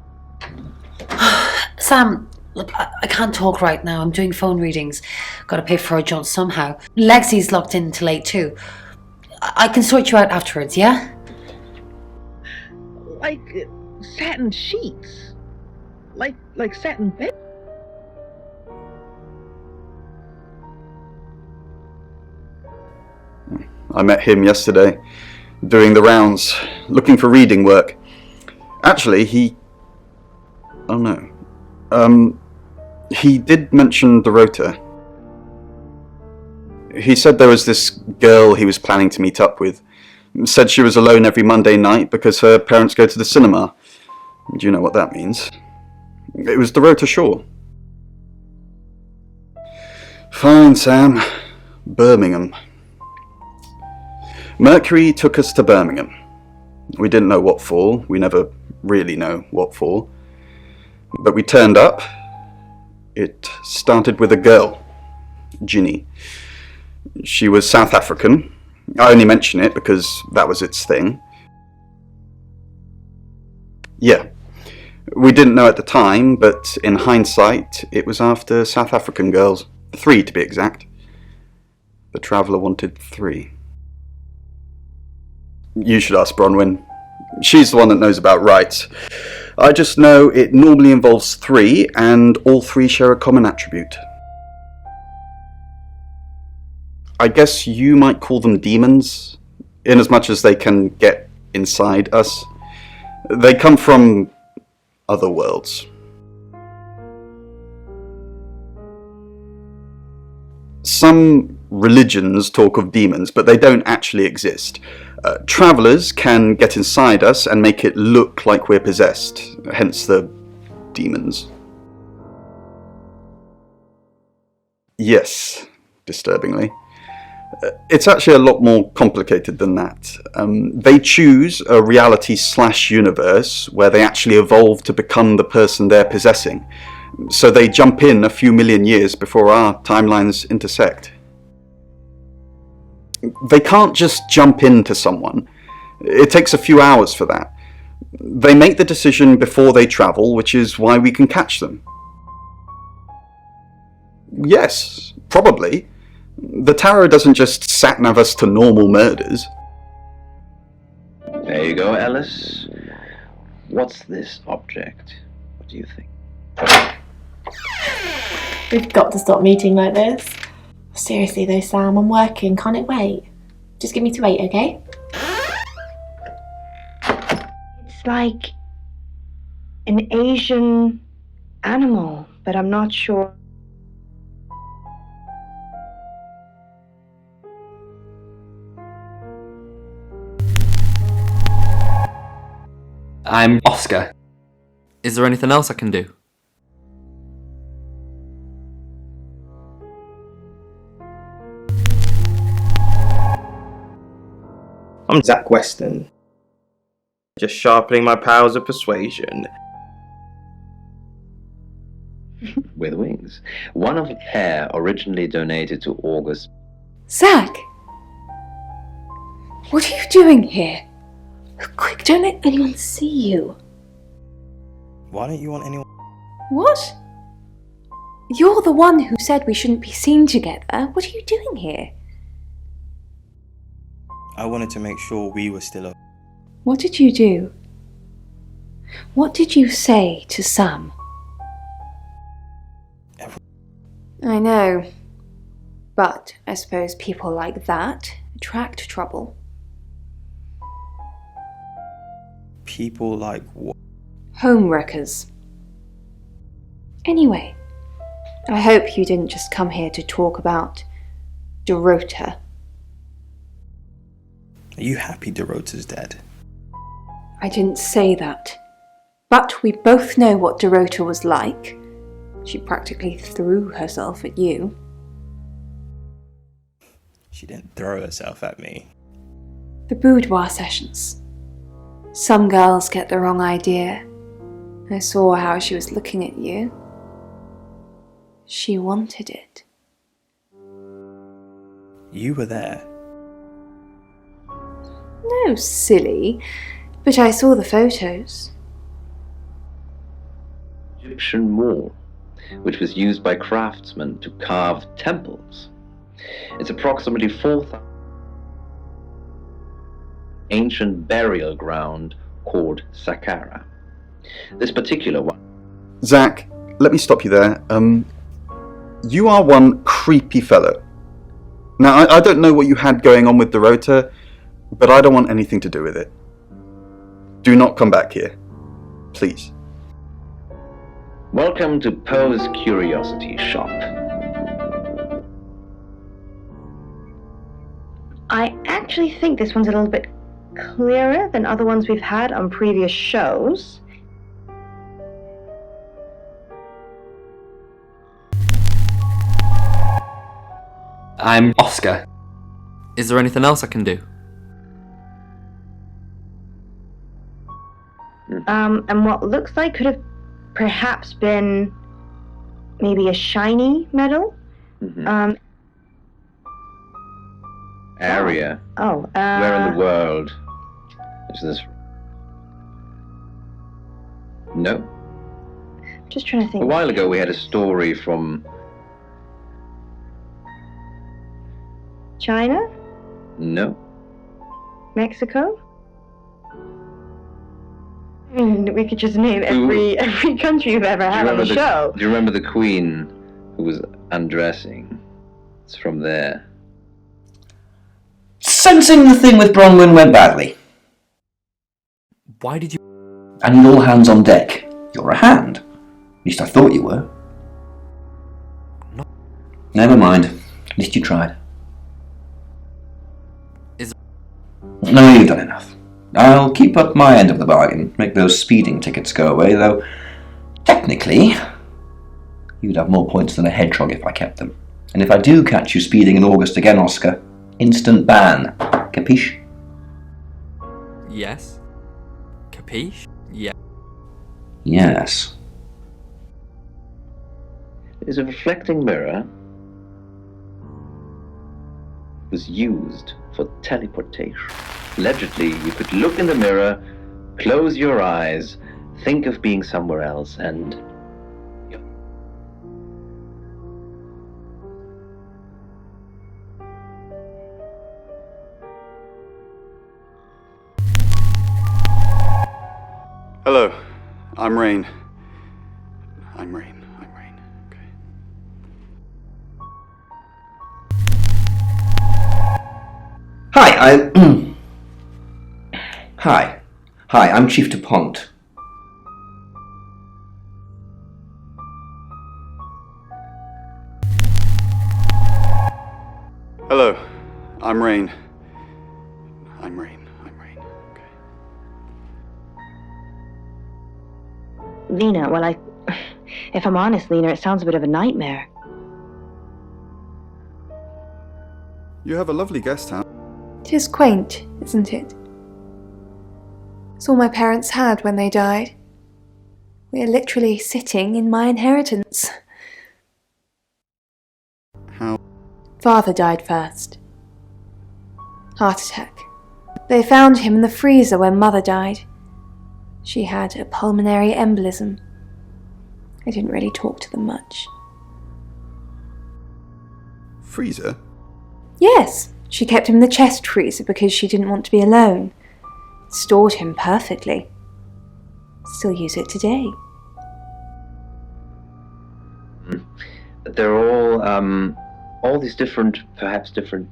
Sam, look, I can't talk right now. I'm doing phone readings. Gotta pay for a jaunt somehow. Lexi's locked in till 8 too. I can sort you out afterwards, yeah? Like satin sheets. Like satin bed. I met him yesterday, doing the rounds, looking for reading work. Actually, he did mention Dorota. He said there was this girl he was planning to meet up with. Said she was alone every Monday night because her parents go to the cinema. Do you know what that means? It was Dorota Shaw. Fine, Sam. Birmingham. Mercury took us to Birmingham. We didn't know what for. We never really know what for. But we turned up. It started with a girl, Ginny. She was South African. I only mention it because that was its thing. Yeah. We didn't know at the time, but in hindsight, it was after South African girls. 3 to be exact. The Traveller wanted 3. You should ask Bronwyn. She's the one that knows about rights. I just know it normally involves 3, and all 3 share a common attribute. I guess you might call them demons, in as much as they can get inside us. They come from other worlds. Some religions talk of demons, but they don't actually exist. Travellers can get inside us and make it look like we're possessed, hence the demons. Yes, disturbingly. It's actually a lot more complicated than that. They choose a reality/universe where they actually evolve to become the person they're possessing. So they jump in a few million years before our timelines intersect. They can't just jump into someone. It takes a few hours for that. They make the decision before they travel, which is why we can catch them. Yes, probably. The tarot doesn't just sat-nav us to normal murders. There you go, Alice. What's this object? What do you think? We've got to stop meeting like this. Seriously though, Sam, I'm working. Can't it wait? Just give me to 8, okay? It's like an Asian animal, but I'm not sure. I'm Oscar. Is there anything else I can do? I'm Zach Weston. Just sharpening my powers of persuasion. With wings. One of a pair originally donated to August. Zach! What are you doing here? Quick, don't let anyone see you. Why don't you want anyone? What? You're the one who said we shouldn't be seen together. What are you doing here? I wanted to make sure we were still up. What did you do? What did you say to Sam? I know. But I suppose people like that attract trouble. People like what? Homewreckers. Anyway, I hope you didn't just come here to talk about Dorota. Are you happy Dorota's dead? I didn't say that. But we both know what Dorota was like. She practically threw herself at you. She didn't throw herself at me. The boudoir sessions. Some girls get the wrong idea. I saw how she was looking at you. She wanted it. You were there. No, silly. But I saw the photos. Egyptian wall, which was used by craftsmen to carve temples. It's approximately 4,000 ancient burial ground called Saqqara. This particular one. Zach, let me stop you there. You are one creepy fellow. Now, I don't know what you had going on with Dorota, but I don't want anything to do with it. Do not come back here. Please. Welcome to Poe's Curiosity Shop. I actually think this one's a little bit clearer than other ones we've had on previous shows. I'm Oscar. Is there anything else I can do? And what looks like could have perhaps been maybe a shiny metal. Area. Oh. Where in the world is this? No. Just trying to think. A while ago we had a story from China? No. Mexico? We could just name every country you've ever had on the show. Do you remember the Queen who was undressing? It's from there. Sensing the thing with Bronwyn went badly. Why did you... I need all hands on deck. You're a hand. At least I thought you were. No. Never mind. At least you tried. Is... No, you've done enough. I'll keep up my end of the bargain, make those speeding tickets go away, though technically you'd have more points than a hedgehog if I kept them. And if I do catch you speeding in August again, Oscar, Instant ban. Capiche? Yes. Capiche? Yeah. Yes. Is a reflecting mirror was used for teleportation. Allegedly, you could look in the mirror, close your eyes, think of being somewhere else, and Hello, I'm Rain. I'm Rain. Okay. Hi, Hi, I'm Chief DuPont. Hello, I'm Rain. I'm Rain. Lena, well, if I'm honest, Lena, it sounds a bit of a nightmare. You have a lovely guest house. It is quaint, isn't it? It's all my parents had when they died. We are literally sitting in my inheritance. How? Father died first. Heart attack. They found him in the freezer when Mother died. She had a pulmonary embolism. I didn't really talk to them much. Freezer? Yes, she kept him in the chest freezer because she didn't want to be alone. Stored him perfectly. Still use it today. they're all these different, perhaps different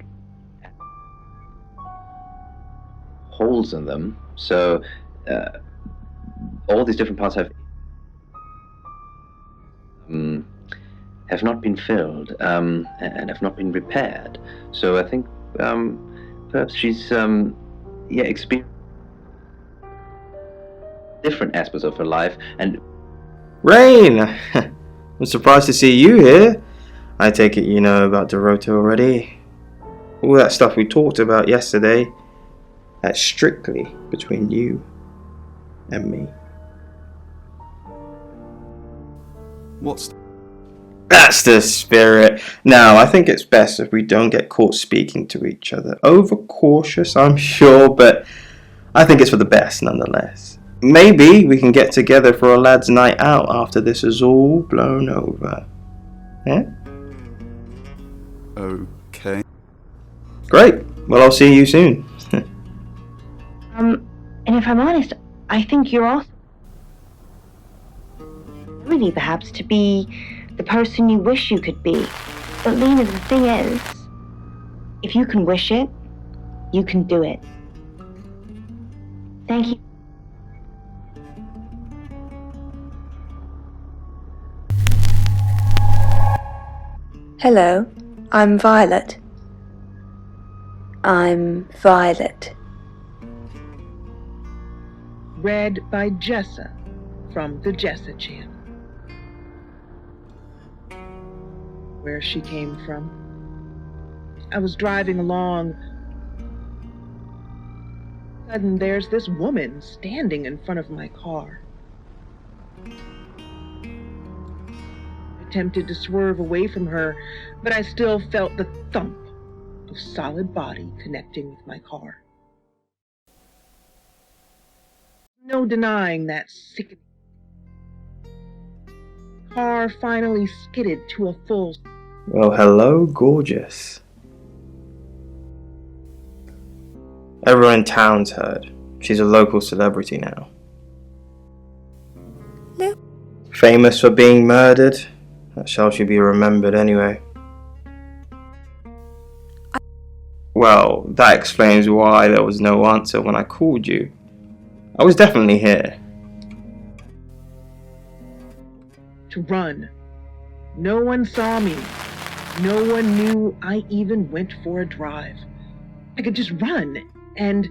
holes in them. So all these different parts have not been filled and have not been repaired. So I think perhaps she's experienced different aspects of her life. And Rain! I'm surprised to see you here. I take it you know about Dorota already. All that stuff we talked about yesterday, that's strictly between you and me. That's the spirit. Now, I think it's best if we don't get caught speaking to each other. Overcautious, I'm sure, but I think it's for the best nonetheless. Maybe we can get together for a lad's night out after this is all blown over. Yeah? Okay. Great. Well, I'll see you soon. And if I'm honest, I think you're also really perhaps to be the person you wish you could be. But Lena, the thing is, if you can wish it, you can do it. Thank you. Hello, I'm Violet. I'm Violet. Read by Jessa from the Jessa channel. Where she came from. I was driving along. Sudden, there's this woman standing in front of my car. Attempted to swerve away from her, but I still felt the thump of solid body connecting with my car. No denying that sickening. Car finally skidded to a full. Well, hello, gorgeous. Everyone in town's heard. She's a local celebrity now. No. Famous for being murdered. That's how she'll be remembered anyway. Well, that explains why there was no answer when I called you. I was definitely here. To run. No one saw me. No one knew I even went for a drive. I could just run and...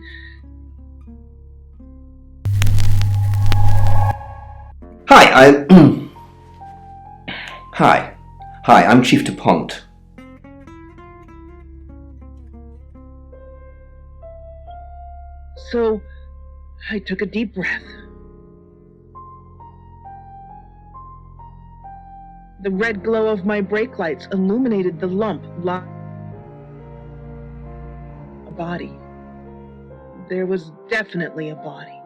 Hi, Hi, I'm Chief DuPont. So I took a deep breath. The red glow of my brake lights illuminated the lump lying a body. There was definitely a body.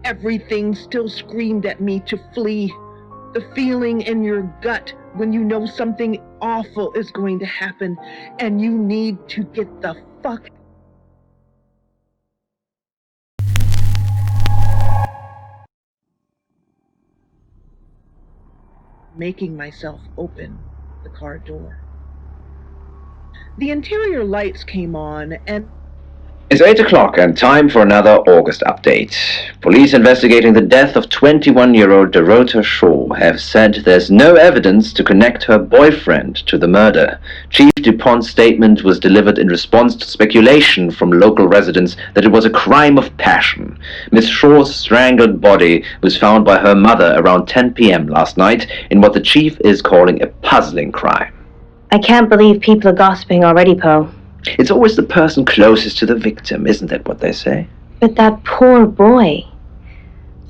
Everything still screamed at me to flee. The feeling in your gut when you know something awful is going to happen and you need to get the fuck. Making myself open the car door. The interior lights came on and It's 8 o'clock and time for another August update. Police investigating the death of 21-year-old Dorota Shaw have said there's no evidence to connect her boyfriend to the murder. Chief DuPont's statement was delivered in response to speculation from local residents that it was a crime of passion. Miss Shaw's strangled body was found by her mother around 10 p.m. last night in what the chief is calling a puzzling crime. I can't believe people are gossiping already, Poe. It's always the person closest to the victim, isn't that what they say? But that poor boy.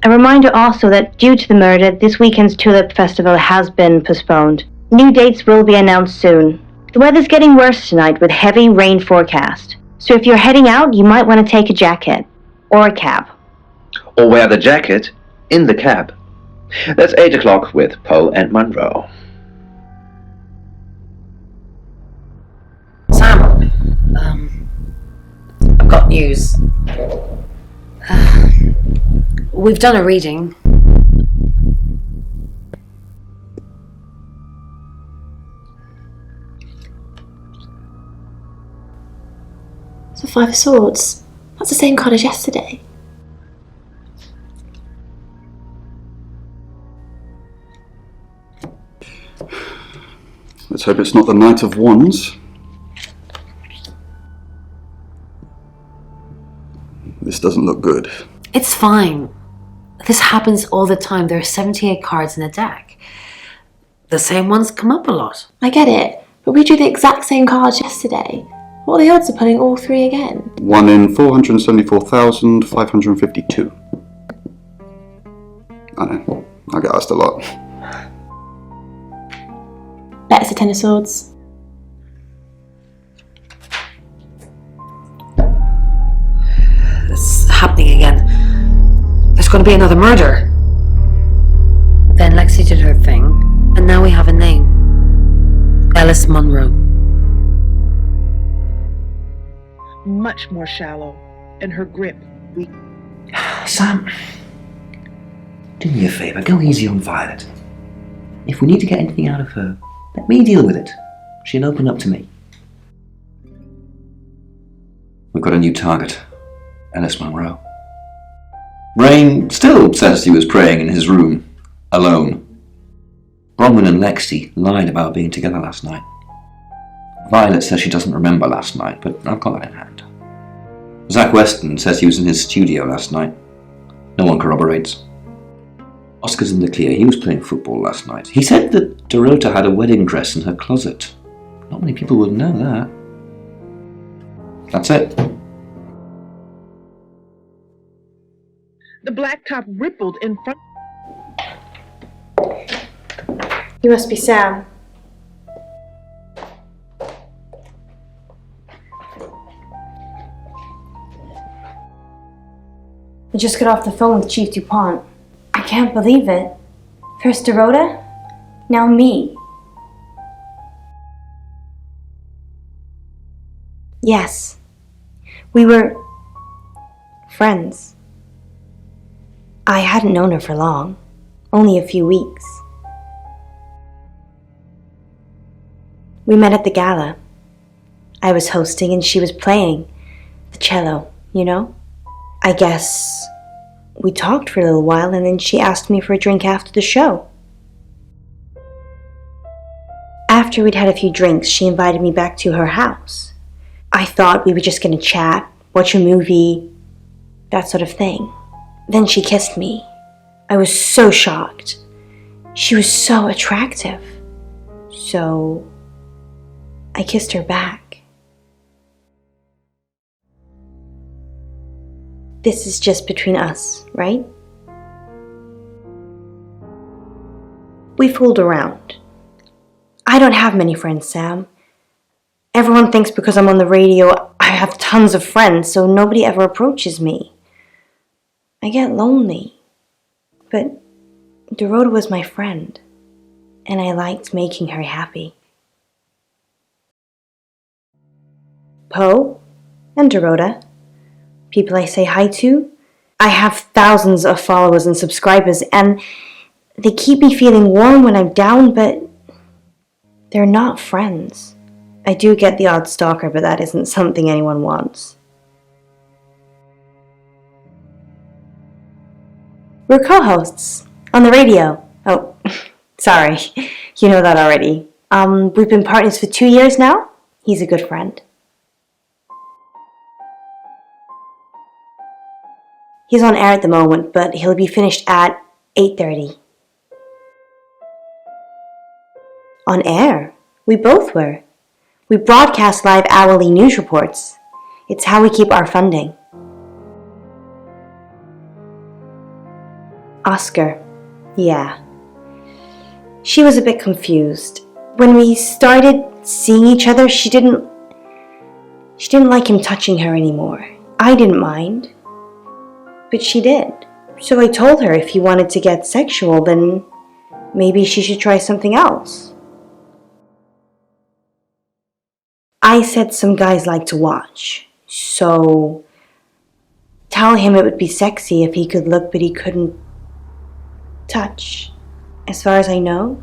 A reminder also that due to the murder, this weekend's Tulip Festival has been postponed. New dates will be announced soon. The weather's getting worse tonight with heavy rain forecast. So if you're heading out, you might want to take a jacket. Or a cab. Or wear the jacket in the cab. That's 8 o'clock with Poe and Monroe. Sam, I've got news. We've done a reading. It's a Five of Swords. That's the same card as yesterday. Let's hope it's not the Knight of Wands. This doesn't look good. It's fine. This happens all the time. There are 78 cards in a deck. The same ones come up a lot. I get it, but we drew the exact same cards yesterday. What are the odds of pulling all three again? 1 in 474,552. I know, I get asked a lot. Bet it's a Ten of Swords. It's happening again. There's going to be another murder. Then Lexi did her thing, and now we have a name. Alice Munro. much more shallow, and her grip weak. Sam, do me a favour, go easy on Violet. If we need to get anything out of her, let me deal with it. She'll open up to me. We've got a new target, Alice Munro. Rain still says he was praying in his room, alone. Bronwyn and Lexi lied about being together last night. Violet says she doesn't remember last night, but I've got that in hand. Zach Weston says he was in his studio last night. No one corroborates. Oscar's in the clear. He was playing football last night. He said that Dorota had a wedding dress in her closet. Not many people would know that. That's it. The blacktop rippled in front. You must be Sam. I just got off the phone with Chief DuPont. I can't believe it. First Dorota, now me. Yes, we were friends. I hadn't known her for long, only a few weeks. We met at the gala. I was hosting and she was playing the cello, you know? I guess we talked for a little while and then she asked me for a drink after the show. After we'd had a few drinks, she invited me back to her house. I thought we were just gonna chat, watch a movie, that sort of thing. Then she kissed me. I was so shocked. She was so attractive. So I kissed her back. this is just between us, right? We fooled around. I don't have many friends, Sam. Everyone thinks because I'm on the radio, I have tons of friends, so nobody ever approaches me. I get lonely. But Dorota was my friend, and I liked making her happy. Poe and Dorota, people I say hi to. I have thousands of followers and subscribers, and they keep me feeling warm when I'm down, but they're not friends. I do get the odd stalker, but that isn't something anyone wants. We're co-hosts on the radio. Oh, sorry, you know that already. We've been partners for 2 years now. He's a good friend. He's on air at the moment, but he'll be finished at 8:30. On air? We both were. We broadcast live hourly news reports. It's how we keep our funding. Oscar. Yeah. She was a bit confused. When we started seeing each other, she didn't like him touching her anymore. I didn't mind. But she did. So I told her if he wanted to get sexual, then maybe she should try something else. I said some guys like to watch, so tell him it would be sexy if he could look but he couldn't touch. As far as I know,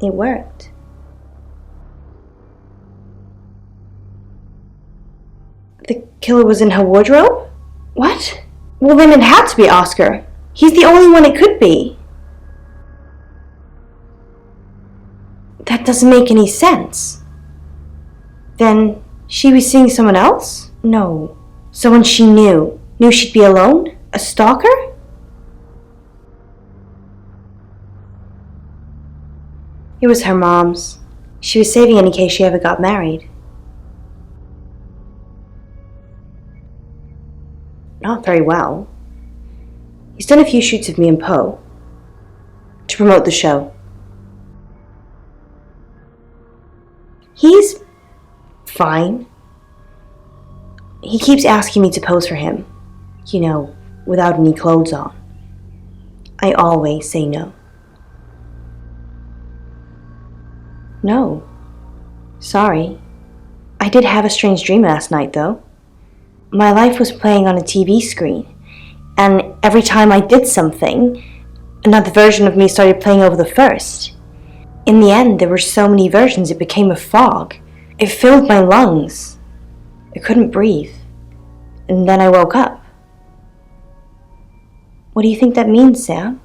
it worked. The killer was in her wardrobe? What? Well, then it had to be Oscar. He's the only one it could be. That doesn't make any sense. Then she was seeing someone else? No. Someone she knew. Knew she'd be alone? A stalker? It was her mom's. She was saving it in case she ever got married. Not very well. He's done a few shoots of me and Poe to promote the show. He's fine. He keeps asking me to pose for him, you know, without any clothes on. I always say no. No. Sorry. I did have a strange dream last night, though. My life was playing on a TV screen, and every time I did something, another version of me started playing over the first. In the end, there were so many versions it became a fog. It filled my lungs. I couldn't breathe. And then I woke up. What do you think that means, Sam?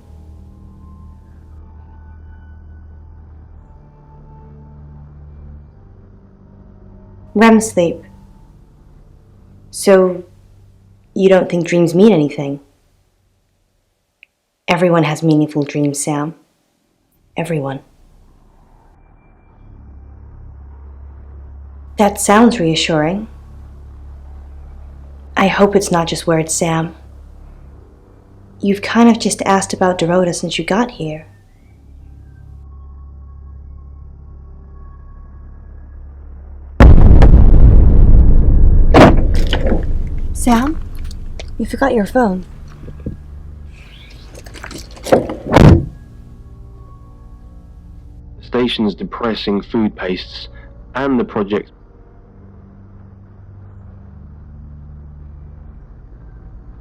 REM sleep. So, you don't think dreams mean anything? Everyone has meaningful dreams, Sam. Everyone. That sounds reassuring. I hope it's not just words, Sam. You've kind of just asked about Dorota since you got here. Sam? You forgot your phone. The station's depressing food pastes and the project.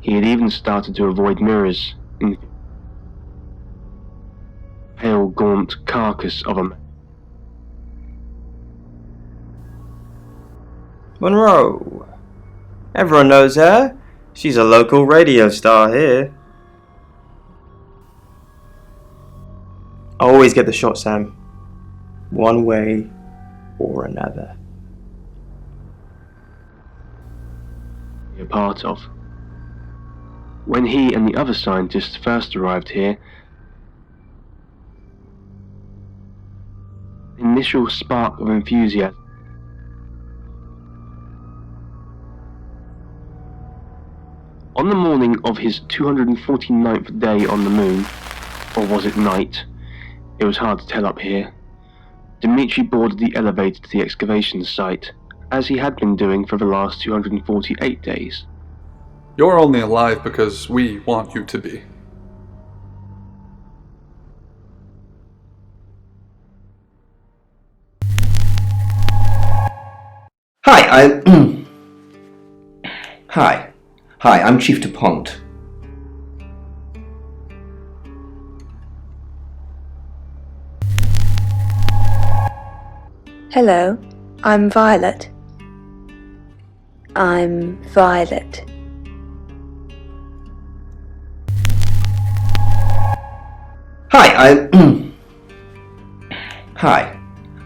He had even started to avoid mirrors in pale, gaunt carcass of a man. Monroe. Everyone knows her. She's a local radio star here. I always get the shot, Sam. One way or another. A part of. When he and the other scientists first arrived here, initial spark of enthusiasm On the morning of his 249th day on the moon, or was it night? It was hard to tell up here. Dmitri boarded the elevator to the excavation site, as he had been doing for the last 248 days. You're only alive because we want you to be. Hi, Hi, I'm Chief DuPont. Hello, I'm Violet. I'm Violet.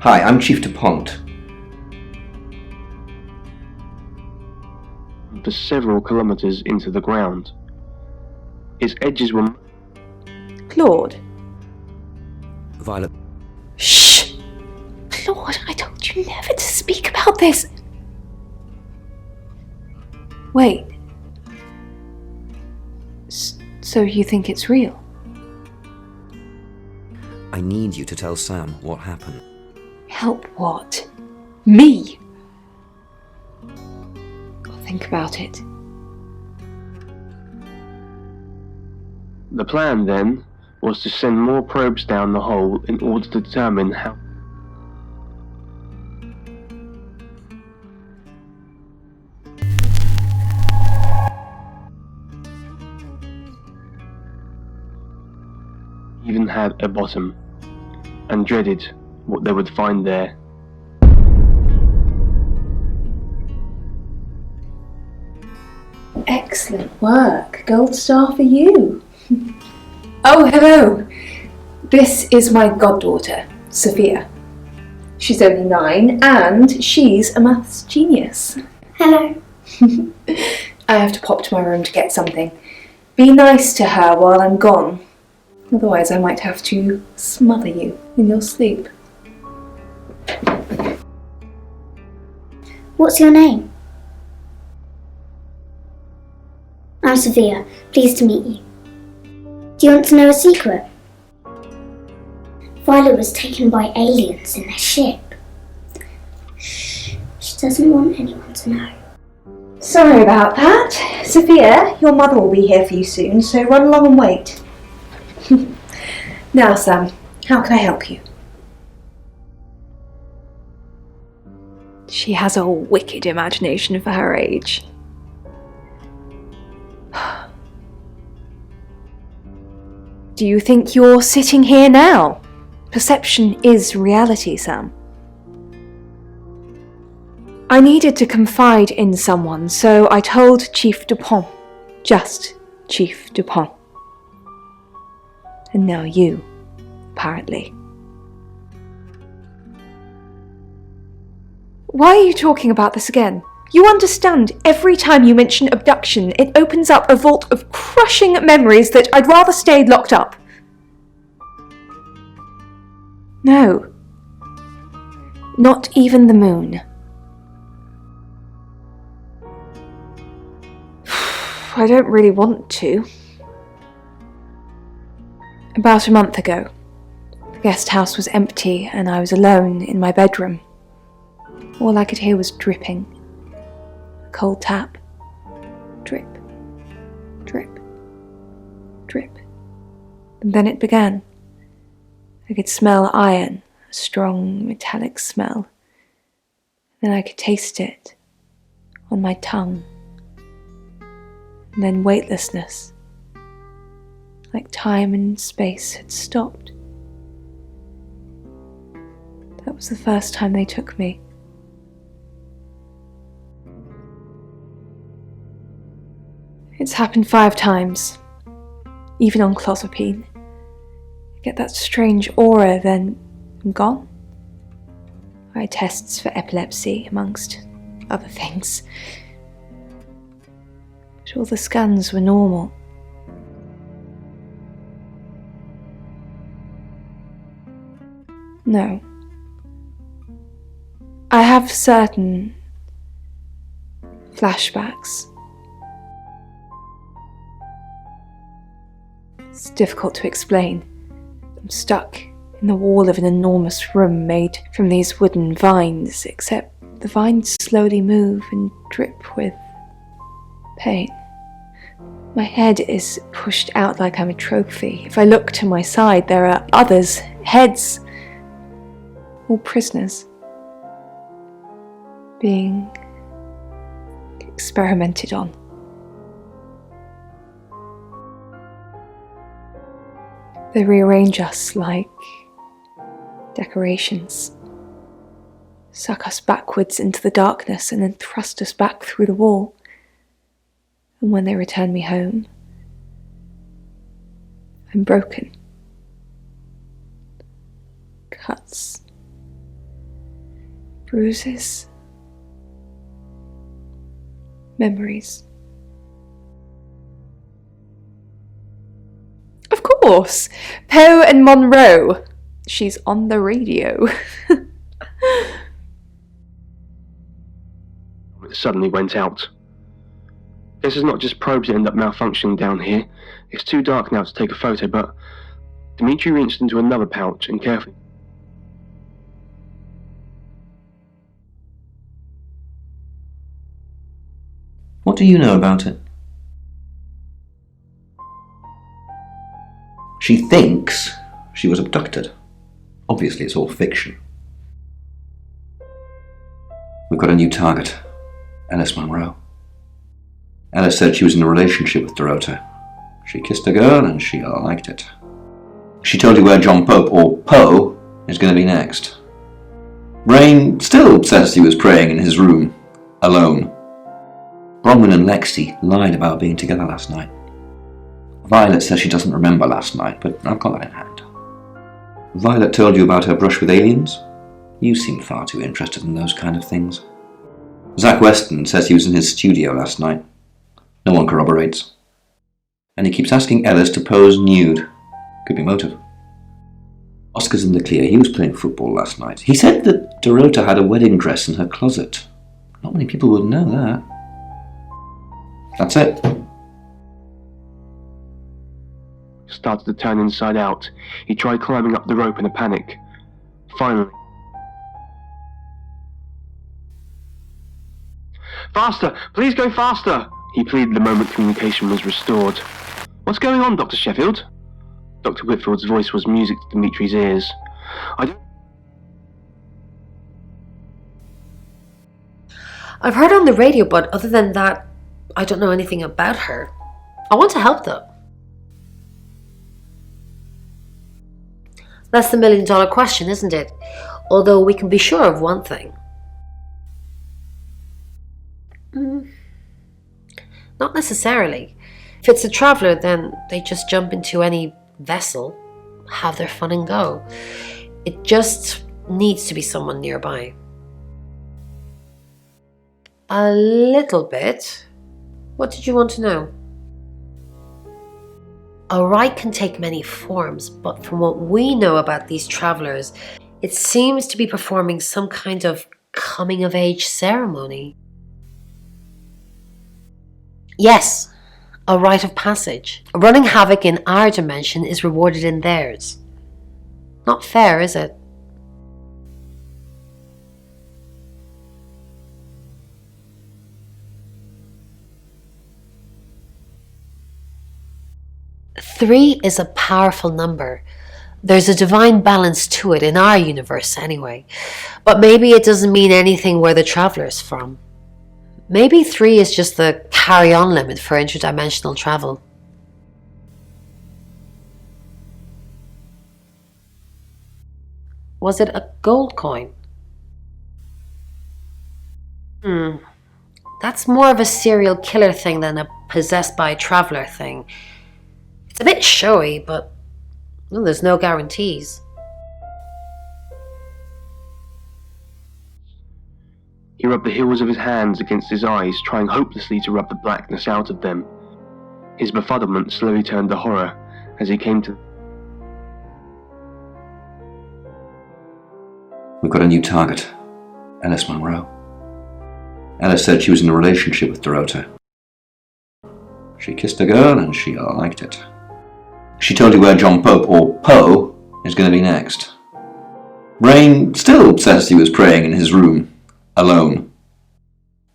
Hi, I'm Chief DuPont. For several kilometers into the ground. Its edges were... Claude. Violet. Shh! Claude, I told you never to speak about this. Wait. So you think it's real? I need you to tell Sam what happened. Help what? Me? I'll think about it. The plan, then, was to send more probes down the hole in order to determine how... even had a bottom, and dreaded what they would find there. Excellent work. Gold star for you. Oh, hello. This is my goddaughter, Sophia. She's only 9 and she's a maths genius. Hello. I have to pop to my room to get something. Be nice to her while I'm gone. Otherwise I might have to smother you in your sleep. What's your name? I'm Sophia. Pleased to meet you. Do you want to know a secret? Violet was taken by aliens in their ship. Shh. She doesn't want anyone to know. Sorry about that. Sophia, your mother will be here for you soon, so run along and wait. Now, Sam, how can I help you? She has a wicked imagination for her age. Do you think you're sitting here now? Perception is reality, Sam. I needed to confide in someone, so I told Chief DuPont. Just Chief DuPont. And now you, apparently. Why are you talking about this again? You understand, every time you mention abduction, it opens up a vault of crushing memories that I'd rather stay locked up. No. Not even the moon. I don't really want to. About a month ago, the guest house was empty and I was alone in my bedroom. All I could hear was dripping. A cold tap. Drip. Drip. Drip. And then it began. I could smell iron, a strong metallic smell. Then I could taste it on my tongue. And then weightlessness. Like time and space had stopped. That was the first time they took me. It's happened 5 times, even on clozapine. I get that strange aura, then I'm gone. I had tests for epilepsy, amongst other things. But all the scans were normal. No. I have certain flashbacks. It's difficult to explain. I'm stuck in the wall of an enormous room made from these wooden vines, except the vines slowly move and drip with pain. My head is pushed out like I'm a trophy. If I look to my side, there are others, heads, all prisoners, being experimented on. They rearrange us like decorations, suck us backwards into the darkness and then thrust us back through the wall. And when they return me home, I'm broken. Cuts, bruises, memories. Of course! Poe and Monroe. She's on the radio. It suddenly went out. Guess it's not just probes that end up malfunctioning down here. It's too dark now to take a photo, but Dimitri reached into another pouch and carefully... What do you know about it? She thinks she was abducted. Obviously, it's all fiction. We've got a new target, Alice Monroe. Alice said she was in a relationship with Dorota. She kissed a girl and she liked it. She told you where John Pope, or Poe, is going to be next. Rain still says he was praying in his room, alone. Bronwyn and Lexi lied about being together last night. Violet says she doesn't remember last night, but I've got that in hand. Violet told you about her brush with aliens? You seem far too interested in those kind of things. Zach Weston says he was in his studio last night. No one corroborates. And he keeps asking Ellis to pose nude. Could be motive. Oscar's in the clear. He was playing football last night. He said that Dorota had a wedding dress in her closet. Not many people would know that. That's it. Started to turn inside out. He tried climbing up the rope in a panic. Finally. Faster! Please go faster! He pleaded the moment communication was restored. What's going on, Dr. Sheffield? Dr. Whitfield's voice was music to Dimitri's ears. I've heard on the radio, but other than that, I don't know anything about her. I want to help though. That's the million-dollar question, isn't it? Although we can be sure of one thing. Not necessarily. If it's a traveller, then they just jump into any vessel, have their fun and go. It just needs to be someone nearby. A little bit. What did you want to know? A rite can take many forms, but from what we know about these travellers, it seems to be performing some kind of coming-of-age ceremony. Yes, a rite of passage. Running havoc in our dimension is rewarded in theirs. Not fair, is it? Three is a powerful number. There's a divine balance to it in our universe anyway. But maybe it doesn't mean anything where the traveller's from. Maybe 3 is just the carry-on limit for interdimensional travel. Was it a gold coin? That's more of a serial killer thing than a possessed by a traveller thing. It's a bit showy, but well, there's no guarantees. He rubbed the heels of his hands against his eyes, trying hopelessly to rub the blackness out of them. His befuddlement slowly turned to horror as he came to... We've got a new target, Alice Monroe. Alice said she was in a relationship with Dorota. She kissed a girl and she liked it. She told you where John Pope, or Poe, is going to be next. Rain still says he was praying in his room, alone.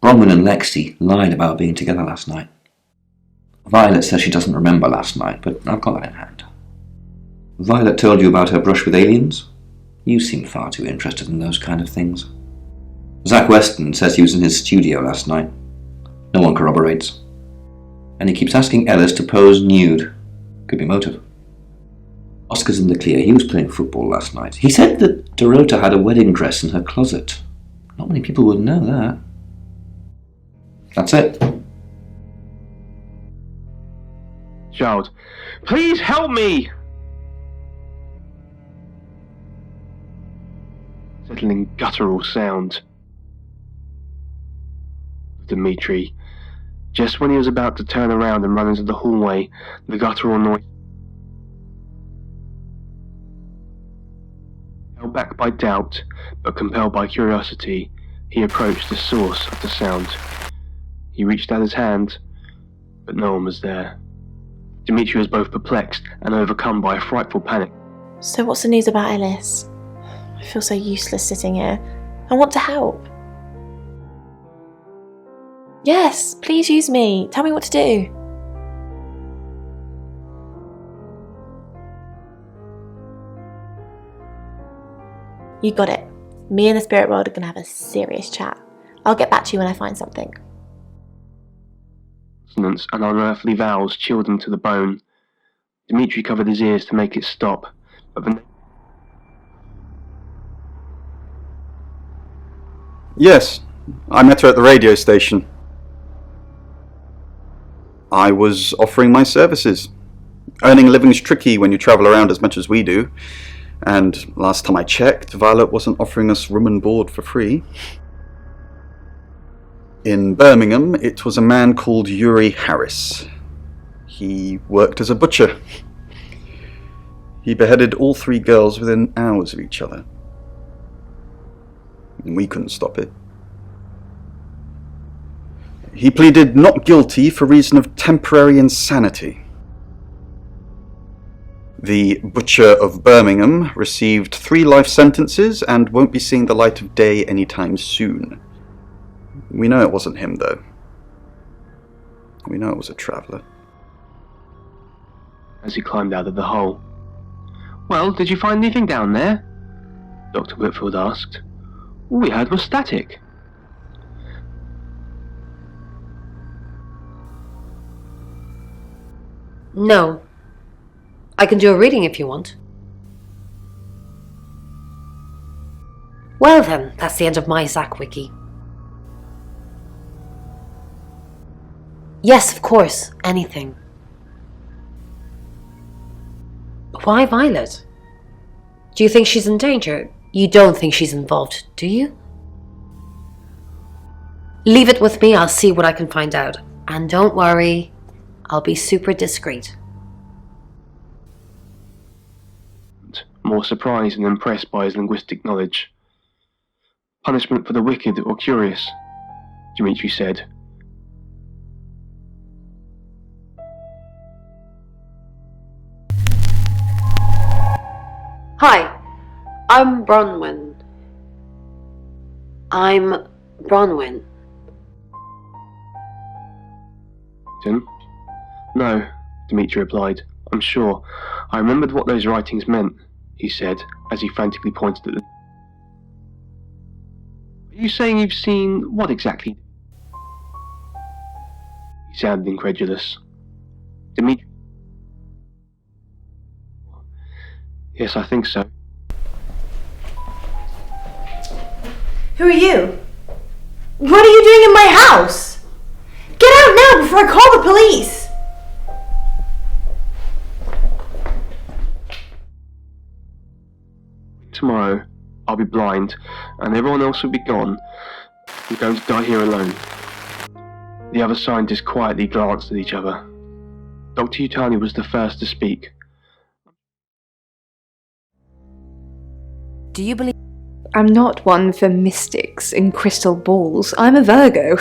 Bronwyn and Lexi lied about being together last night. Violet says she doesn't remember last night, but I've got that in hand. Violet told you about her brush with aliens? You seem far too interested in those kind of things. Zach Weston says he was in his studio last night. No one corroborates. And he keeps asking Ellis to pose nude. Could be motive. Oscar's in the clear. He was playing football last night. He said that Dorota had a wedding dress in her closet. Not many people would know that. That's it. Child, please help me! Settling guttural sound. Dimitri. Just when he was about to turn around and run into the hallway, the guttural noise. Held back by doubt, but compelled by curiosity, he approached the source of the sound. He reached out his hand, but no one was there. Dimitri was both perplexed and overcome by a frightful panic. So what's the news about Ellis? I feel so useless sitting here. I want to help. Yes, please use me. Tell me what to do. You got it. Me and the spirit world are going to have a serious chat. I'll get back to you when I find something. Consonants and unearthly vowels chilled him to the bone. Dimitri covered his ears to make it stop, but the... Yes, I met her at the radio station. I was offering my services. Earning a living's tricky when you travel around as much as we do. And last time I checked, Violet wasn't offering us room and board for free. In Birmingham, it was a man called Yuri Harris. He worked as a butcher. He beheaded all 3 girls within hours of each other. And we couldn't stop it. He pleaded not guilty for reason of temporary insanity. The Butcher of Birmingham received 3 life sentences and won't be seeing the light of day anytime soon. We know it wasn't him, though. We know it was a traveller. As he climbed out of the hole. Well, did you find anything down there? Dr. Whitfield asked. All we heard was static. No. I can do a reading if you want. Well then, that's the end of my Zach wiki. Yes, of course, anything. Why Violet? Do you think she's in danger? You don't think she's involved, do you? Leave it with me, I'll see what I can find out. And don't worry, I'll be super discreet. More surprised and impressed by his linguistic knowledge. Punishment for the wicked or curious, Dimitri said. Hi, I'm Bronwyn. Tim? No, Dimitri replied. I'm sure. I remembered what those writings meant, he said, as he frantically pointed at them. Are you saying you've seen what exactly? He sounded incredulous. Dimitri? Yes, I think so. Who are you? What are you doing in my house? Get out now before I call the police! Tomorrow, I'll be blind, and everyone else will be gone. I'm going to die here alone. The other scientists quietly glanced at each other. Dr. Yutani was the first to speak. Do you believe... I'm not one for mystics and crystal balls. I'm a Virgo.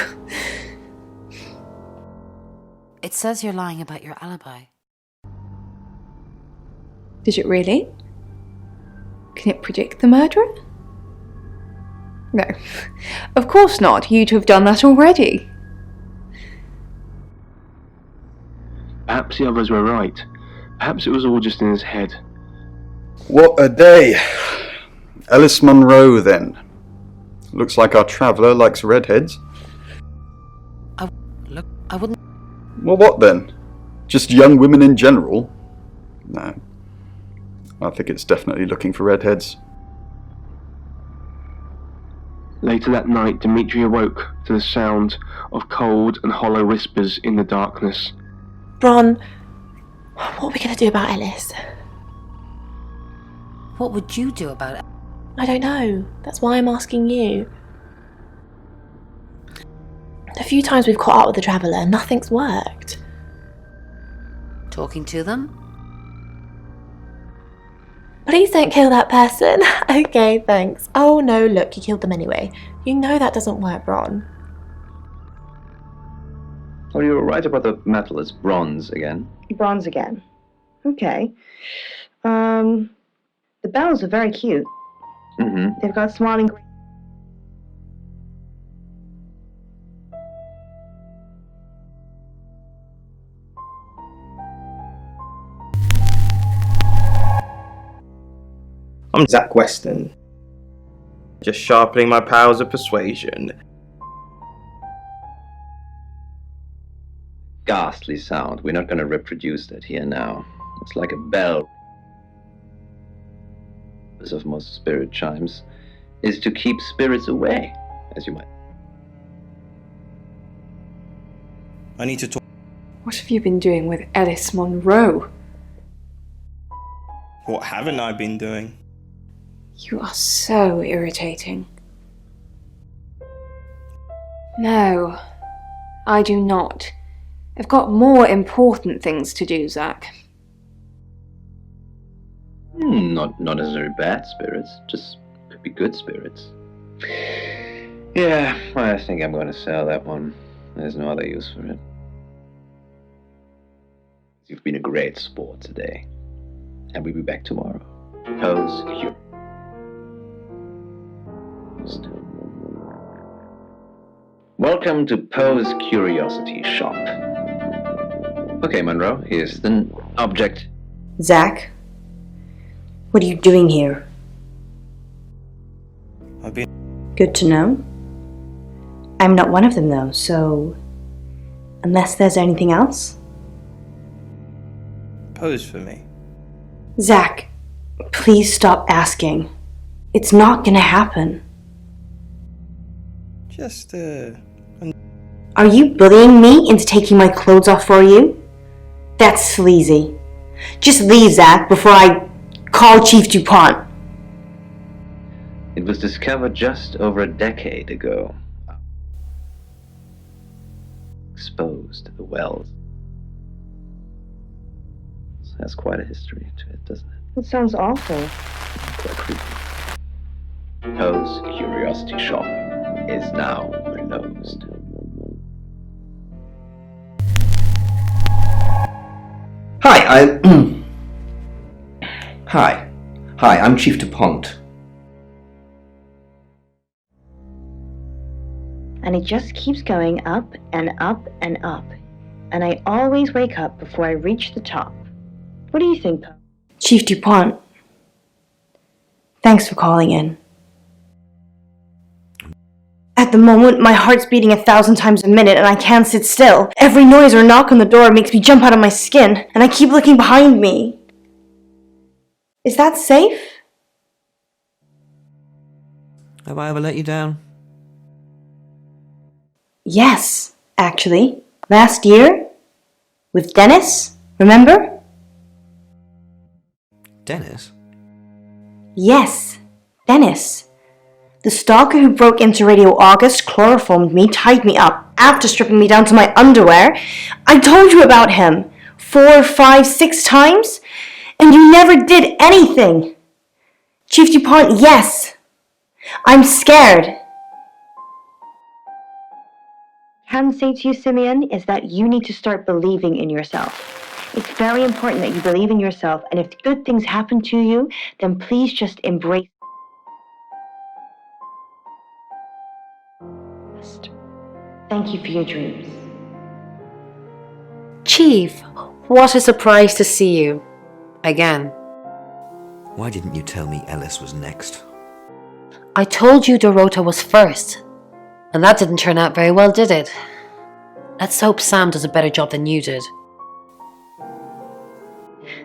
It says you're lying about your alibi. Did it really? Can it predict the murderer? No, of course not. You'd have done that already. Perhaps the others were right. Perhaps it was all just in his head. What a day. Alice Munro, then. Looks like our traveller likes redheads. I wouldn't... Well, what then? Just young women in general? No. I think it's definitely looking for redheads. Later that night, Dimitri awoke to the sound of cold and hollow whispers in the darkness. Bron, what are we going to do about Ellis? What would you do about it? I don't know. That's why I'm asking you. The few times we've caught up with the Traveller, nothing's worked. Talking to them? Please don't kill that person. Okay, thanks. Oh no, look, you killed them anyway. You know that doesn't work, Bron. Oh, you were right about the metal. It's bronze again. Bronze again. Okay. The bells are very cute. Mm-hmm. They've got smiling. I'm Zach Weston. Just sharpening my powers of persuasion. Ghastly sound. We're not going to reproduce that here now. It's like a bell. The purpose of most spirit chimes is to keep spirits away, as you might. I need to talk. What have you been doing with Alice Munro? What haven't I been doing? You are so irritating. No, I do not. I've got more important things to do, Zach. Not necessarily bad spirits, just could be good spirits. Yeah, I think I'm going to sell that one. There's no other use for it. You've been a great sport today, and we'll be back tomorrow. Pose Cure. Welcome to Poe's Curiosity Shop. Okay, Monroe, here's the object. Zach, what are you doing here? I've been... Good to know. I'm not one of them, though, so... Unless there's anything else? Pose for me. Zach, please stop asking. It's not gonna happen. Just, Are you bullying me into taking my clothes off for you? That's sleazy. Just leave, Zach, before I call Chief DuPont. It was discovered just over a decade ago. Exposed to the wells. It has quite a history to it, doesn't it? That sounds awful. Quite creepy. Poe's Curiosity Shop is now renosed. Hi, Hi, I'm Chief DuPont. And it just keeps going up and up and up. And I always wake up before I reach the top. What do you think, Poe? Chief DuPont, thanks for calling in. At the moment, my heart's beating 1,000 times a minute and I can't sit still. Every noise or knock on the door makes me jump out of my skin, and I keep looking behind me. Is that safe? Have I ever let you down? Yes, actually. Last year? With Dennis, remember? Dennis? Yes, Dennis. The stalker who broke into Radio August chloroformed me, tied me up, after stripping me down to my underwear. I told you about him 4, 5, 6 times, and you never did anything. Chief DuPont, yes. I'm scared. What I can say to you, Simeon, is that you need to start believing in yourself. It's very important that you believe in yourself, and if good things happen to you, then please just embrace. Thank you for your dreams. Chief, what a surprise to see you. Again. Why didn't you tell me Ellis was next? I told you Dorota was first. And that didn't turn out very well, did it? Let's hope Sam does a better job than you did.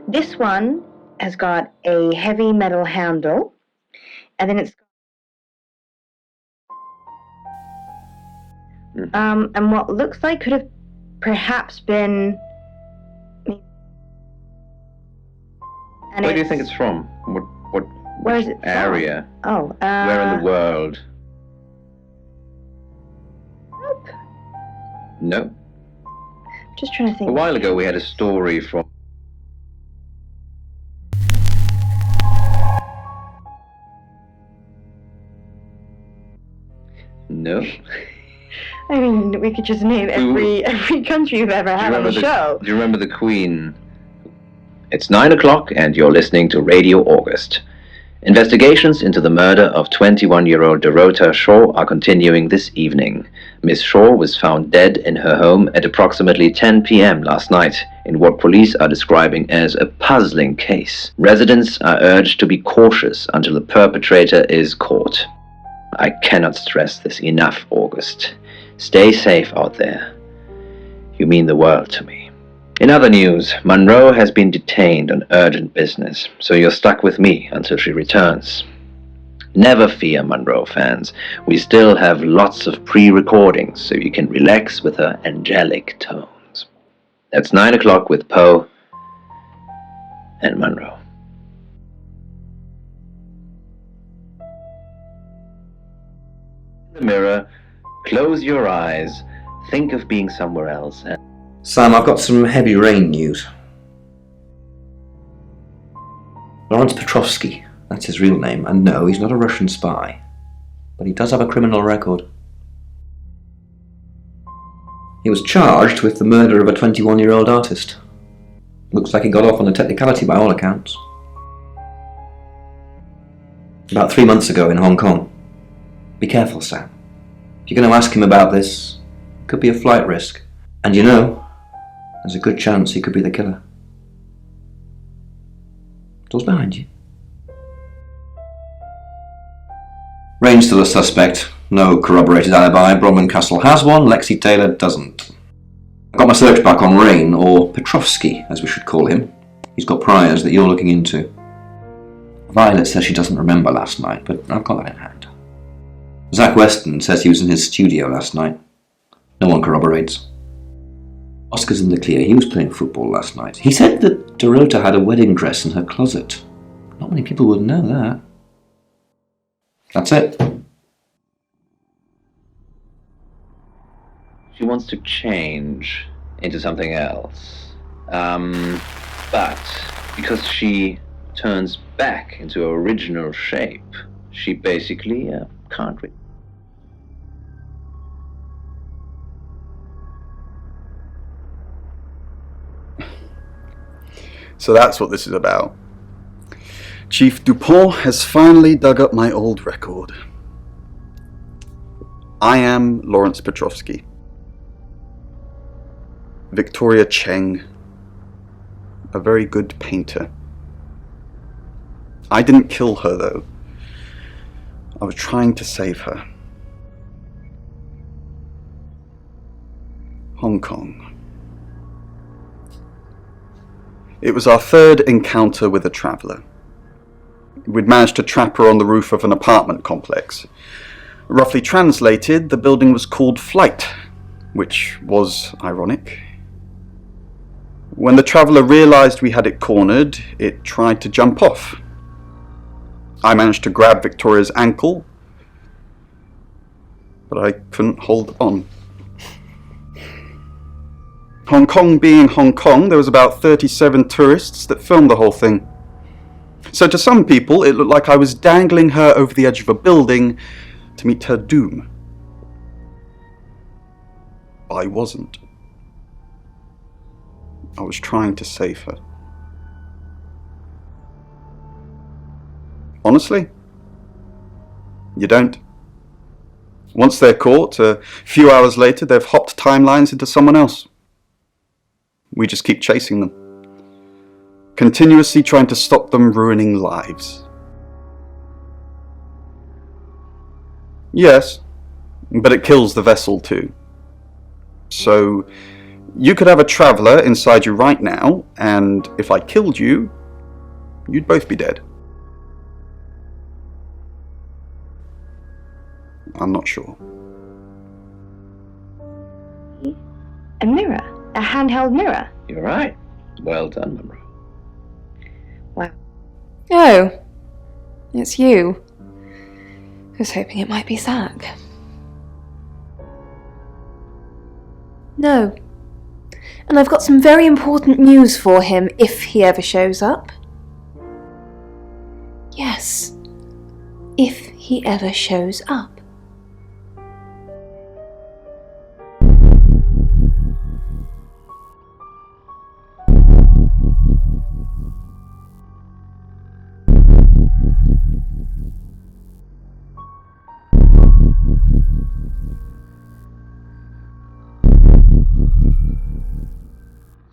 This one has got a heavy metal handle, and then it's and what looks like could have perhaps been. And Where do you think it's from? Where is it from? Area? Oh, Where in the world? Nope. No. Just trying to think. A while ago we had a story from... No. I mean, we could just name every country you've ever had on the show. Do you remember the Queen? It's 9 o'clock and you're listening to Radio August. Investigations into the murder of 21-year-old Dorota Shaw are continuing this evening. Miss Shaw was found dead in her home at approximately 10 p.m. last night in what police are describing as a puzzling case. Residents are urged to be cautious until the perpetrator is caught. I cannot stress this enough, August. Stay safe out there. You mean the world to me. In other news, Monroe has been detained on urgent business, so you're stuck with me until she returns. Never fear, Monroe fans. We still have lots of pre-recordings, so you can relax with her angelic tones. That's 9 o'clock with Poe and Monroe. In the mirror, close your eyes, think of being somewhere else, and Sam, I've got some heavy rain news. Lawrence Petrovsky, that's his real name, and no, he's not a Russian spy. But he does have a criminal record. He was charged with the murder of a 21-year-old artist. Looks like he got off on a technicality by all accounts. About 3 months ago in Hong Kong. Be careful, Sam. If you're going to ask him about this, it could be a flight risk. And you know, there's a good chance he could be the killer. Door's behind you. Rain's still a suspect. No corroborated alibi. Bronwyn Castle has one, Lexi Taylor doesn't. I got my search back on Rain, or Petrovsky, as we should call him. He's got priors that you're looking into. Violet says she doesn't remember last night, but I've got that in hand. Zach Weston says he was in his studio last night. No one corroborates. Oscar's in the clear. He was playing football last night. He said that Dorota had a wedding dress in her closet. Not many people would know that. That's it. she wants to change into something else. But because she turns back into her original shape, she basically can't read. So that's what this is about. Chief Dupont has finally dug up my old record. I am Lawrence Petrovsky. Victoria Cheng, a very good painter. I didn't kill her, though. I was trying to save her. Hong Kong. It was our third encounter with a traveller. We'd managed to trap her on the roof of an apartment complex. Roughly translated, the building was called Flight, which was ironic. When the traveller realised we had it cornered, it tried to jump off. I managed to grab Victoria's ankle, but I couldn't hold on. Hong Kong being Hong Kong, there was about 37 tourists that filmed the whole thing. So to some people, it looked like I was dangling her over the edge of a building to meet her doom. I wasn't. I was trying to save her. Honestly, you don't. Once they're caught, a few hours later, they've hopped timelines into someone else. We just keep chasing them, continuously trying to stop them ruining lives. Yes, but it kills the vessel too. So, you could have a traveller inside you right now, and if I killed you, you'd both be dead. I'm not sure. A mirror. A handheld mirror. You're right. Well done, Monroe. Wow. Oh, it's you. I was hoping it might be Zach. No. And I've got some very important news for him if he ever shows up. Yes. If he ever shows up.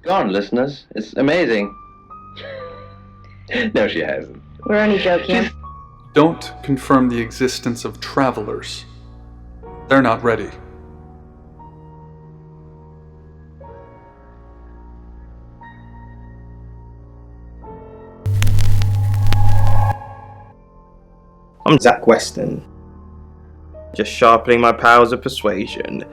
Gone, listeners. It's amazing. No, she hasn't. We're only joking. Don't confirm the existence of travelers. They're not ready. I'm Zach Weston, just sharpening my powers of persuasion.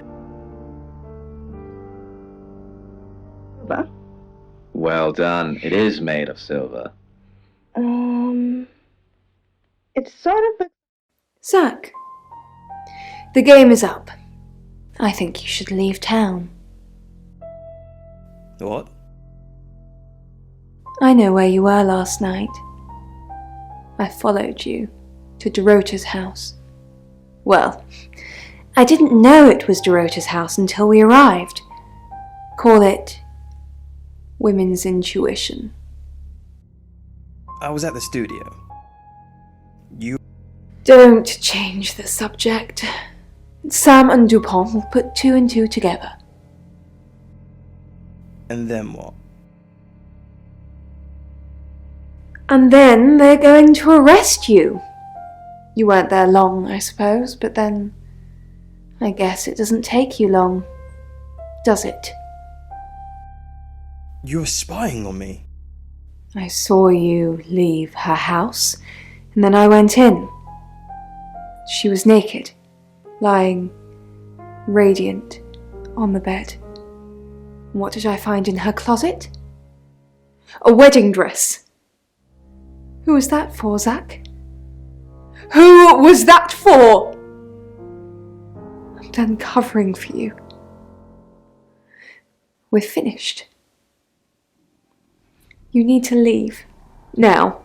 Well done. It is made of silver. It's sort of Zach, the game is up. I think you should leave town. What? I know where you were last night. I followed you to Dorota's house. Well, I didn't know it was Dorota's house until we arrived. Call it women's intuition. I was at the studio. You... Don't change the subject. Sam and Dupont will put 2 and 2 together. And then what? And then they're going to arrest you. You weren't there long, I suppose, but then I guess it doesn't take you long, does it? You're spying on me. I saw you leave her house, and then I went in. She was naked, lying radiant on the bed. What did I find in her closet? A wedding dress. Who was that for, Zach? Who was that for? I'm done covering for you. We're finished. You need to leave. Now.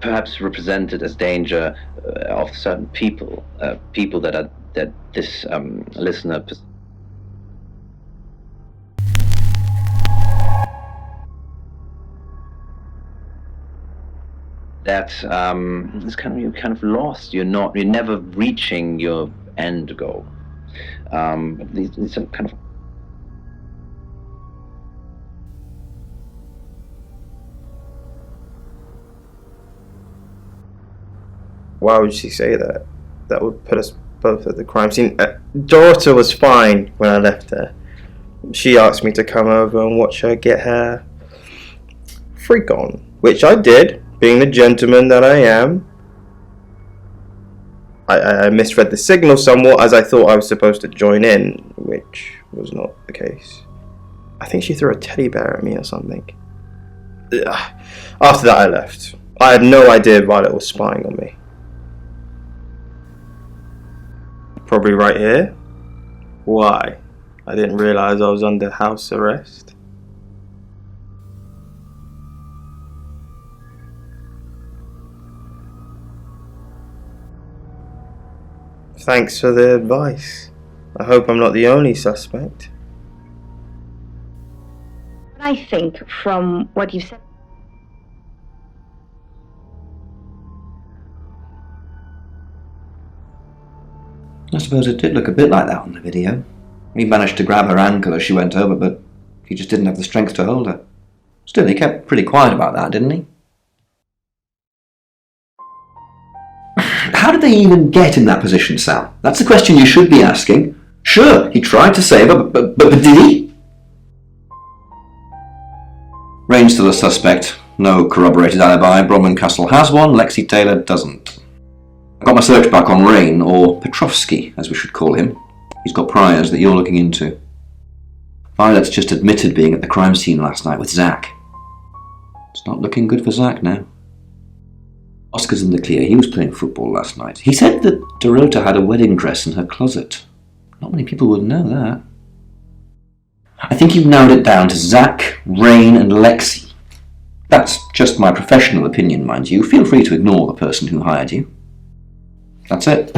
Perhaps represented as danger of certain people. People that this listener... That it's you're kind of lost. You're never reaching your end goal. These are kind of... Why would she say that? That would put us both at the crime scene. Dorota was fine when I left her. She asked me to come over and watch her get her freak on, which I did, being the gentleman that I am. I misread the signal somewhat, as I thought I was supposed to join in, which was not the case. I think she threw a teddy bear at me or something. After that I left. I had no idea Violet was spying on me. Probably right here. Why? I didn't realise I was under house arrest. Thanks for the advice. I hope I'm not the only suspect. I think from what you said. I suppose it did look a bit like that on the video. He managed to grab her ankle as she went over, but he just didn't have the strength to hold her. Still, he kept pretty quiet about that, didn't he? How did they even get in that position, Sam? That's the question you should be asking. Sure, he tried to save her, but did he? Rain's still a suspect. No corroborated alibi. Bromman Castle has one, Lexi Taylor doesn't. I got my search back on Rain, or Petrovsky, as we should call him. He's got priors that you're looking into. Violet's just admitted being at the crime scene last night with Zach. It's not looking good for Zach now. Oscar's in the clear. He was playing football last night. He said that Dorota had a wedding dress in her closet. Not many people would know that. I think you've narrowed it down to Zach, Rain and Lexi. That's just my professional opinion, mind you. Feel free to ignore the person who hired you. That's it.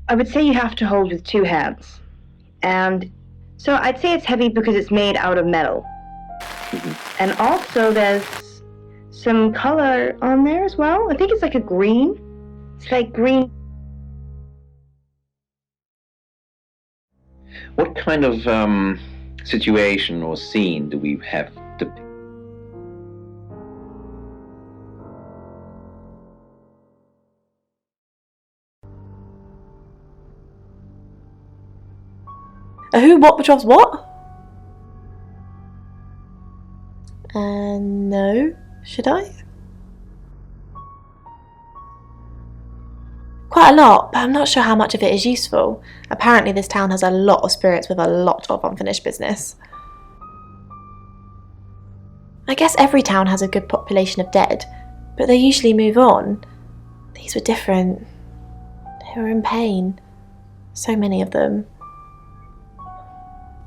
I would say you have to hold with two hands. And so I'd say it's heavy because it's made out of metal. And also there's some color on there as well. I think it's like a green. It's like green. What kind of situation or scene do we have to... Who, what, Petrov's what? No. Should I? Quite a lot, but I'm not sure how much of it is useful. Apparently this town has a lot of spirits with a lot of unfinished business. I guess every town has a good population of dead, but they usually move on. These were different. They were in pain. So many of them.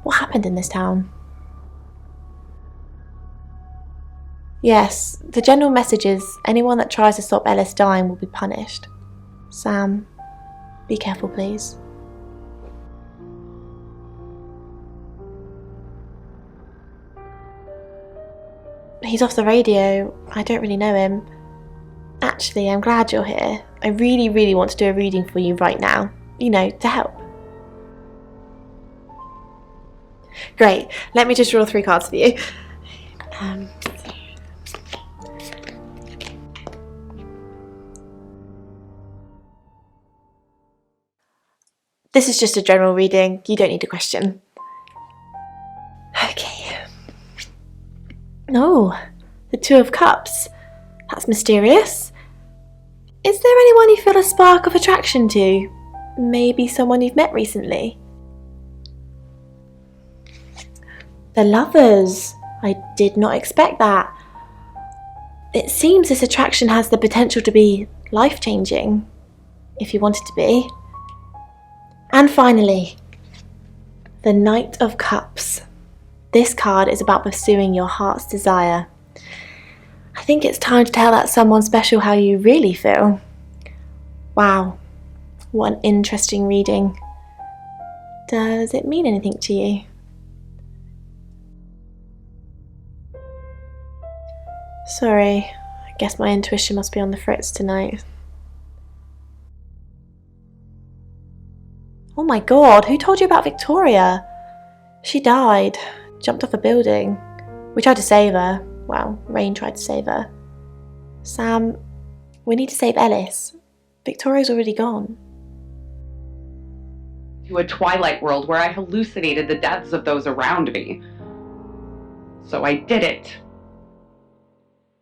What happened in this town? Yes, the general message is anyone that tries to stop Ellis dying will be punished. Sam, be careful please. He's off the radio. I don't really know him. Actually, I'm glad you're here. I really want to do a reading for you right now. You know, to help. Great, let me just draw 3 cards for you. This is just a general reading, you don't need a question. Okay. Oh, the 2 of Cups. That's mysterious. Is there anyone you feel a spark of attraction to? Maybe someone you've met recently? The Lovers. I did not expect that. It seems this attraction has the potential to be life-changing, if you want it to be. And finally, the Knight of Cups. This card is about pursuing your heart's desire. I think it's time to tell that someone special how you really feel. Wow, what an interesting reading. Does it mean anything to you? Sorry, I guess my intuition must be on the fritz tonight. Oh my god, who told you about Victoria? She died, jumped off a building. We tried to save her. Well, Rain tried to save her. Sam, we need to save Ellis. Victoria's already gone. To a twilight world where I hallucinated the deaths of those around me. So I did it.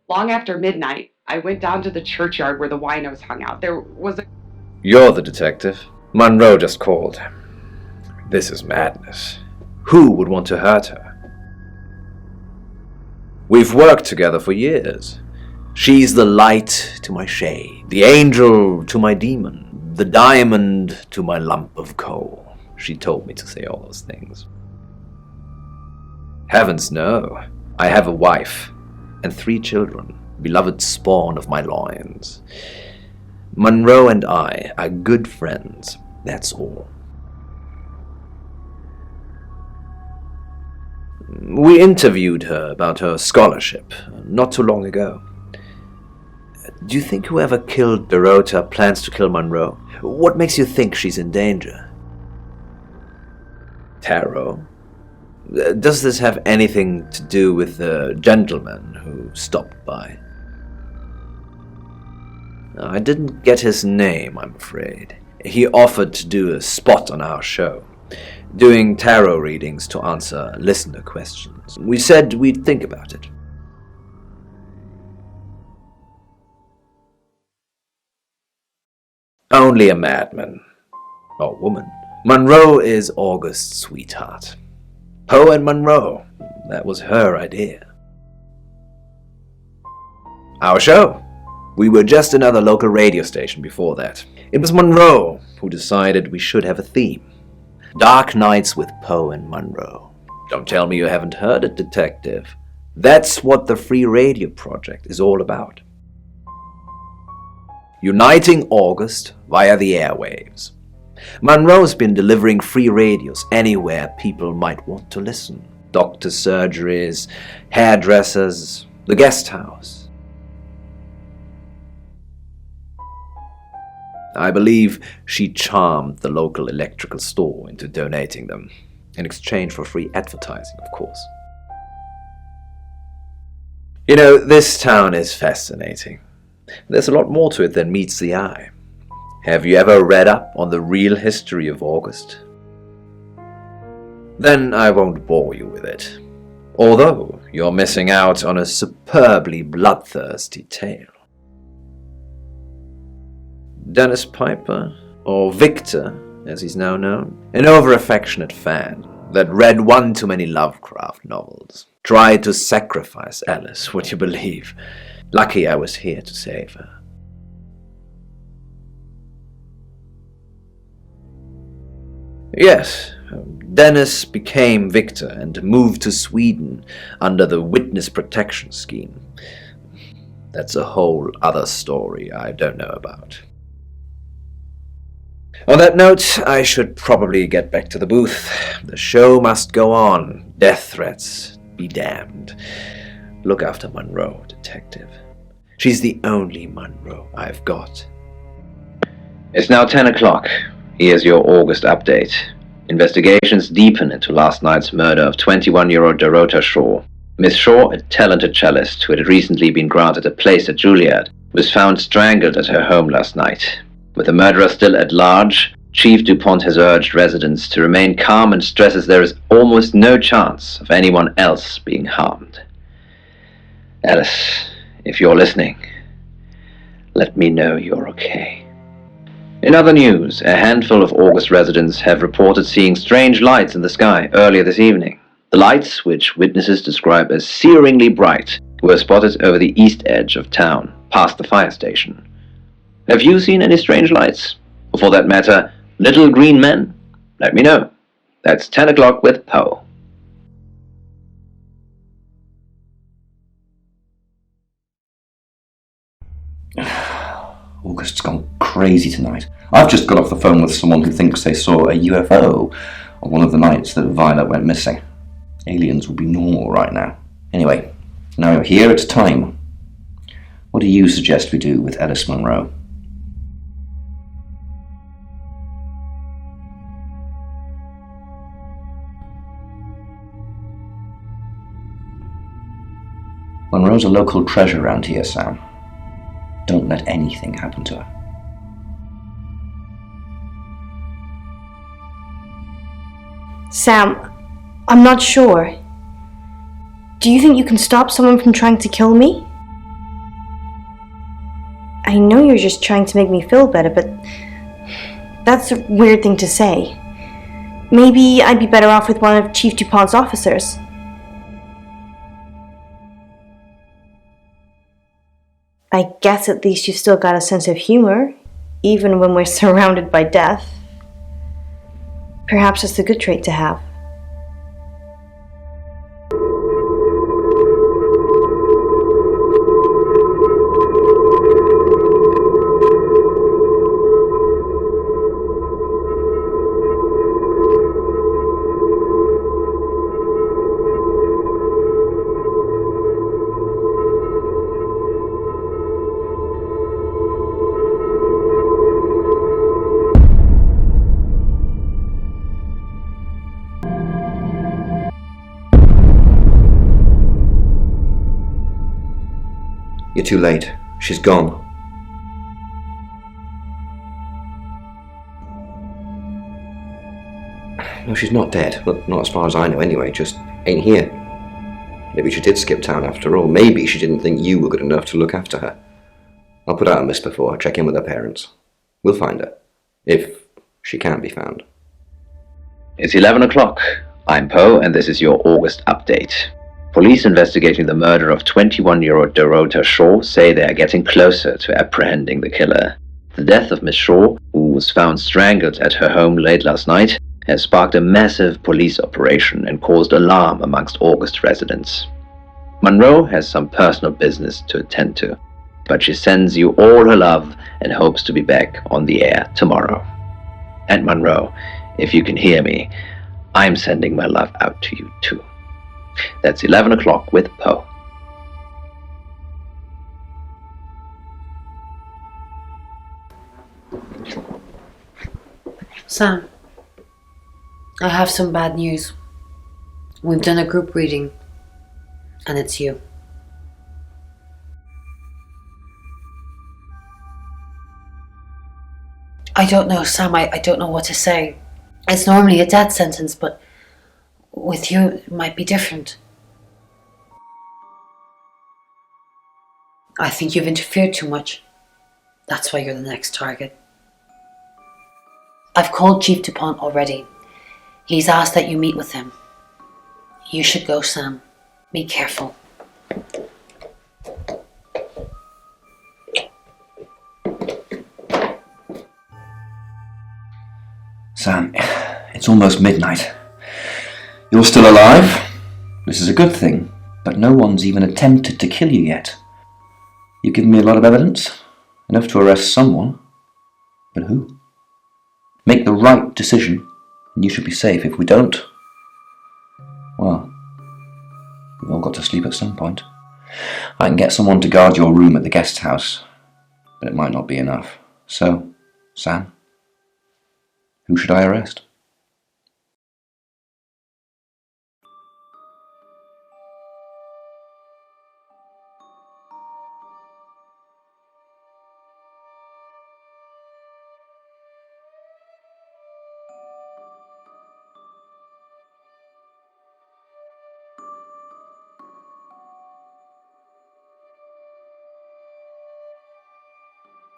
Long after midnight, I went down to the churchyard where the winos hung out. There was a... You're the detective. Monroe just called. This is madness. Who would want to hurt her? We've worked together for years. She's the light to my shade, the angel to my demon, the diamond to my lump of coal. She told me to say all those things. Heavens no. I have a wife and 3 children, beloved spawn of my loins. Monroe and I are good friends, that's all. We interviewed her about her scholarship not too long ago. Do you think whoever killed Dorota plans to kill Monroe? What makes you think she's in danger? Tarot? Does this have anything to do with the gentleman who stopped by? I didn't get his name, I'm afraid. He offered to do a spot on our show, doing tarot readings to answer listener questions. We said we'd think about it. Only a madman. Or woman. Monroe is August's sweetheart. Poe and Monroe. That was her idea. Our show. We were just another local radio station before that. It was Monroe who decided we should have a theme. Dark Nights with Poe and Monroe. Don't tell me you haven't heard it, Detective. That's what the Free Radio Project is all about. Uniting August via the airwaves. Monroe's been delivering free radios anywhere people might want to listen. Doctor's surgeries, hairdressers, the guest house. I believe she charmed the local electrical store into donating them, in exchange for free advertising, of course. You know, this town is fascinating. There's a lot more to it than meets the eye. Have you ever read up on the real history of August? Then I won't bore you with it, although you're missing out on a superbly bloodthirsty tale. Dennis Piper, or Victor, as he's now known, an over-affectionate fan that read one too many Lovecraft novels, tried to sacrifice Alice, would you believe? Lucky I was here to save her. Yes, Dennis became Victor and moved to Sweden under the Witness Protection Scheme. That's a whole other story I don't know about. On that note, I should probably get back to the booth. The show must go on. Death threats be damned. Look after Monroe, Detective. She's the only Monroe I've got. It's now 10 o'clock. Here's your August update. Investigations deepen into last night's murder of 21-year-old Dorota Shaw. Miss Shaw, a talented cellist who had recently been granted a place at Juilliard, was found strangled at her home last night. With the murderer still at large, Chief DuPont has urged residents to remain calm and stresses there is almost no chance of anyone else being harmed. Alice, if you're listening, let me know you're okay. In other news, a handful of August residents have reported seeing strange lights in the sky earlier this evening. The lights, which witnesses describe as searingly bright, were spotted over the east edge of town, past the fire station. Have you seen any strange lights? Or for that matter, little green men? Let me know. That's 10 o'clock with Poe. August's gone crazy tonight. I've just got off the phone with someone who thinks they saw a UFO on one of the nights that Violet went missing. Aliens would be normal right now. Anyway, now you're here, it's time. What do you suggest we do with Alice Monroe? Monroe's a local treasure around here, Sam. Don't let anything happen to her. Sam, I'm not sure. Do you think you can stop someone from trying to kill me? I know you're just trying to make me feel better, but that's a weird thing to say. Maybe I'd be better off with one of Chief DuPont's officers. I guess at least you've still got a sense of humor, even when we're surrounded by death. Perhaps it's a good trait to have. You're too late. She's gone. No, she's not dead. Well, not as far as I know anyway, just ain't here. Maybe she did skip town after all. Maybe she didn't think you were good enough to look after her. I'll put out a miss before, check in with her parents. We'll find her. If she can't be found. It's 11 o'clock. I'm Poe, and this is your August update. Police investigating the murder of 21-year-old Dorota Shaw say they are getting closer to apprehending the killer. The death of Miss Shaw, who was found strangled at her home late last night, has sparked a massive police operation and caused alarm amongst August residents. Monroe has some personal business to attend to, but she sends you all her love and hopes to be back on the air tomorrow. And Monroe, if you can hear me, I'm sending my love out to you too. That's 11 o'clock with Poe. Sam, I have some bad news. We've done a group reading, and it's you. I don't know, Sam, I don't know what to say. It's normally a death sentence, but with you, it might be different. I think you've interfered too much. That's why you're the next target. I've called Chief DuPont already. He's asked that you meet with him. You should go, Sam. Be careful. Sam, it's almost midnight. You're still alive. This is a good thing, but no one's even attempted to kill you yet. You've given me a lot of evidence, enough to arrest someone. But who? Make the right decision, and you should be safe. If we don't, well, we've all got to sleep at some point. I can get someone to guard your room at the guest house, but it might not be enough. So, Sam, who should I arrest?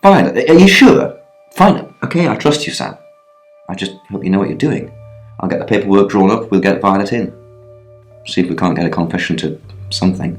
Fine, are you sure? Fine, okay, I trust you, Sam. I just hope you know what you're doing. I'll get the paperwork drawn up, we'll get Violet in. See if we can't get a confession to something.